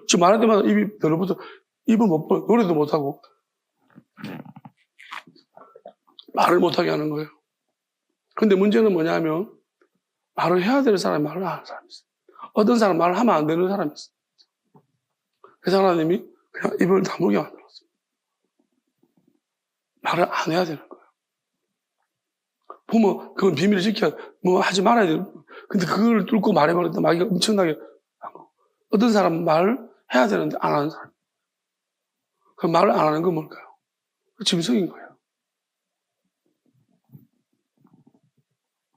저 말할 때마다 입이 들어붙어 입을 못 벌, 노래도 못하고 말을 못하게 하는 거예요. 근데 문제는 뭐냐면 말을 해야 될 사람이 말을 안 하는 사람이 있어요. 어떤 사람 말을 하면 안 되는 사람이 있어요. 그래서 하나님이 그냥 입을 다물게 만들었어요. 말을 안 해야 되는 거예요. 보면 그건 비밀을 지켜야 뭐 하지 말아야 돼요. 근데 그걸 뚫고 말해버렸다 마귀가 엄청나게 하고. 어떤 사람은 말을 해야 되는데 안 하는 사람. 그 말을 안 하는 건 뭘까요? 짐승인 거예요.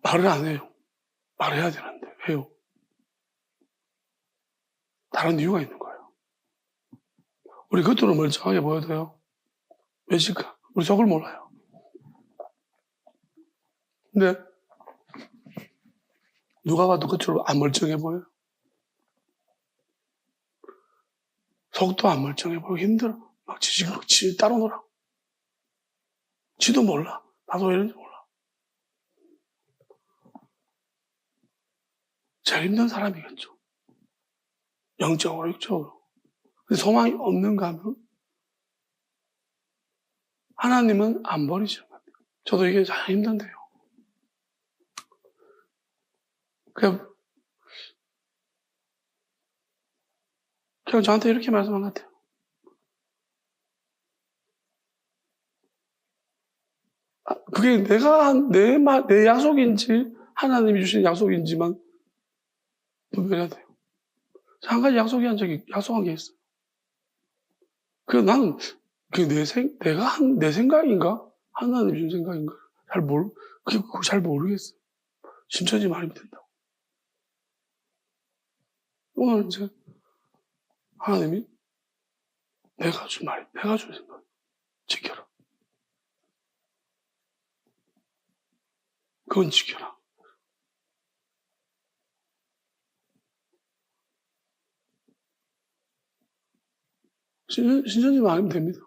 말을 안 해요. 말해야 되는데 왜요? 다른 이유가 있는 거예요. 우리 겉으로 멀쩡하게 보여도요. 외식가 우리 속을 몰라요. 근데 누가 봐도 겉으로 안 멀쩡해 보여요. 속도 안 멀쩡해 보이고 힘들어. 막 지 따로 놀아. 지도 몰라. 나도 왜 이런지 몰라. 제일 힘든 사람이겠죠. 영적으로, 육적으로. 근데 소망이 없는가 하면 하나님은 안 버리시는 것 같아요. 저도 이게 참 힘든데요. 그냥 저한테 이렇게 말씀한 것 같아요. 그게 내 약속인지 하나님이 주신 약속인지만 분별해야 돼요. 한 가지 약속한 게 있어요. 나는 내 생각인가? 하나님 준 생각인가? 그거 잘 모르겠어요. 신천지 말이 된다고. 오늘 이제 하나님이 내가 준 생각 지켜라. 그건 지켜라. 신천지만 아니면 됩니다.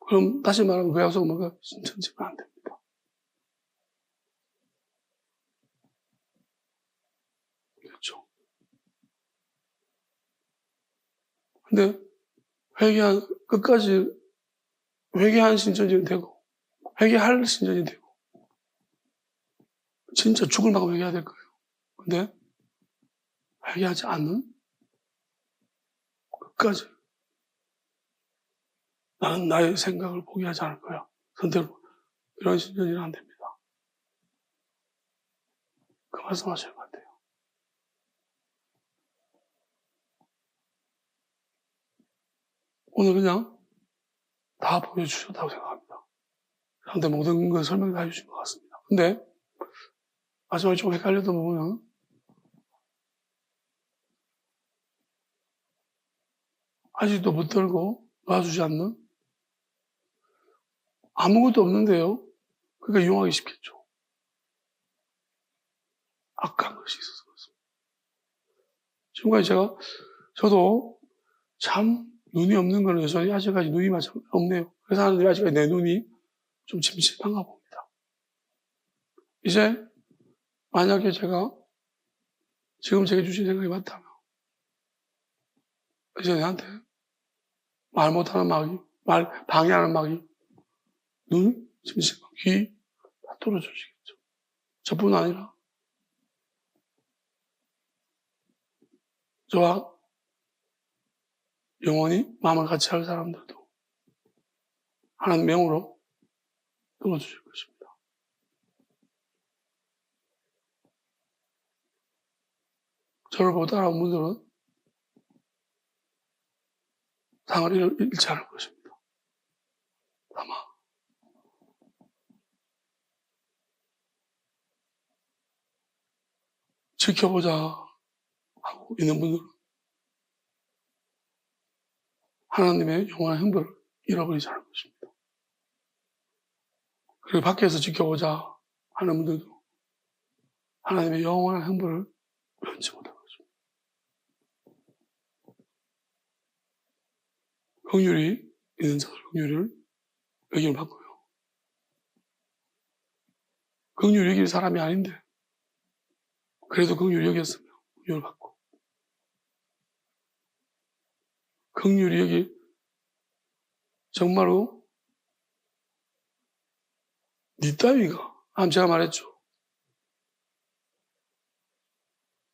그럼 다시 말하면 그 약속은 뭔가 신천지만 안 됩니다. 그렇죠. 근데 끝까지 회개한 신천지는 되고 회개할 신천지는 되고 진짜 죽을 만큼 회개해야 될 거예요. 근데 회개하지 않는 끝까지 나는 나의 생각을 포기하지 않을 거야. 선택을 이런 신천지는 안 됩니다. 그 말씀하실 것 같아요. 오늘 그냥 다 보여주셨다고 생각합니다. 저한테 모든 걸 설명 다 해주신 것 같습니다. 근데 마지막에 좀 헷갈렸던 부분은 아직도 붙들고 놔주지 않는 아무것도 없는데요. 그러니까 이용하기 쉽겠죠. 악한 것이 있어서 그렇습니다. 지금까지 저도 참 눈이 없는 거는 여전히 아직까지 눈이 없네요. 그래서 하나님이 아직까지 내 눈이 좀 침침한가 봅니다. 이제 만약에 지금 제게 주신 생각이 맞다면 이제 내한테 말 못하는 마귀, 말 방해하는 마귀, 눈, 심신, 귀 다 뚫어주시겠죠. 저뿐 아니라 저와 영원히 마음을 같이 할 사람들도 하나님 명으로 뚫어주실 것입니다. 저를 보고 따라온 분들은 상을 잃지 않을 것입니다. 아마 지켜보자 하고 있는 분들은 하나님의 영원한 형벌을 잃어버리지 않을 것입니다. 그리고 밖에서 지켜보자 하는 분들도 하나님의 영원한 형벌을 면치 못할 것입니다. 긍휼이 있는 자들 긍휼을 여김을 받고요. 긍휼 여길 사람이 아닌데 그래도 긍휼 여겼으면 긍휼을 받고 긍휼이 여기 정말로 니 따위가 제가 말했죠.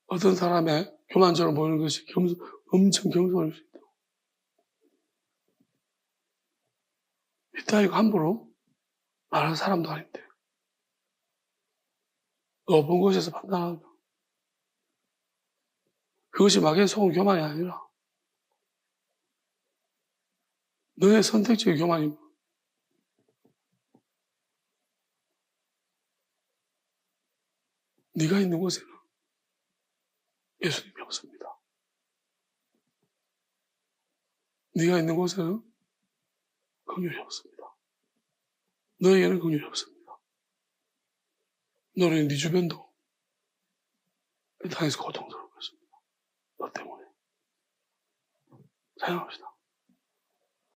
어떤 사람의 교만처럼 보이는 것이 엄청 겸손할 수 있다. 니 따위가 함부로 말하는 사람도 아닌데 높은 곳에서 판단한다. 그것이 막연히 속은 교만이 아니라 너의 선택적인 교만입니다. 네가 있는 곳에는 예수님이 없습니다. 네가 있는 곳에는 긍휼이 없습니다. 너에게는 긍휼이 없습니다. 너는 네 주변도 이 땅에서 고통스러울 것입니다. 너 때문에. 사용합시다.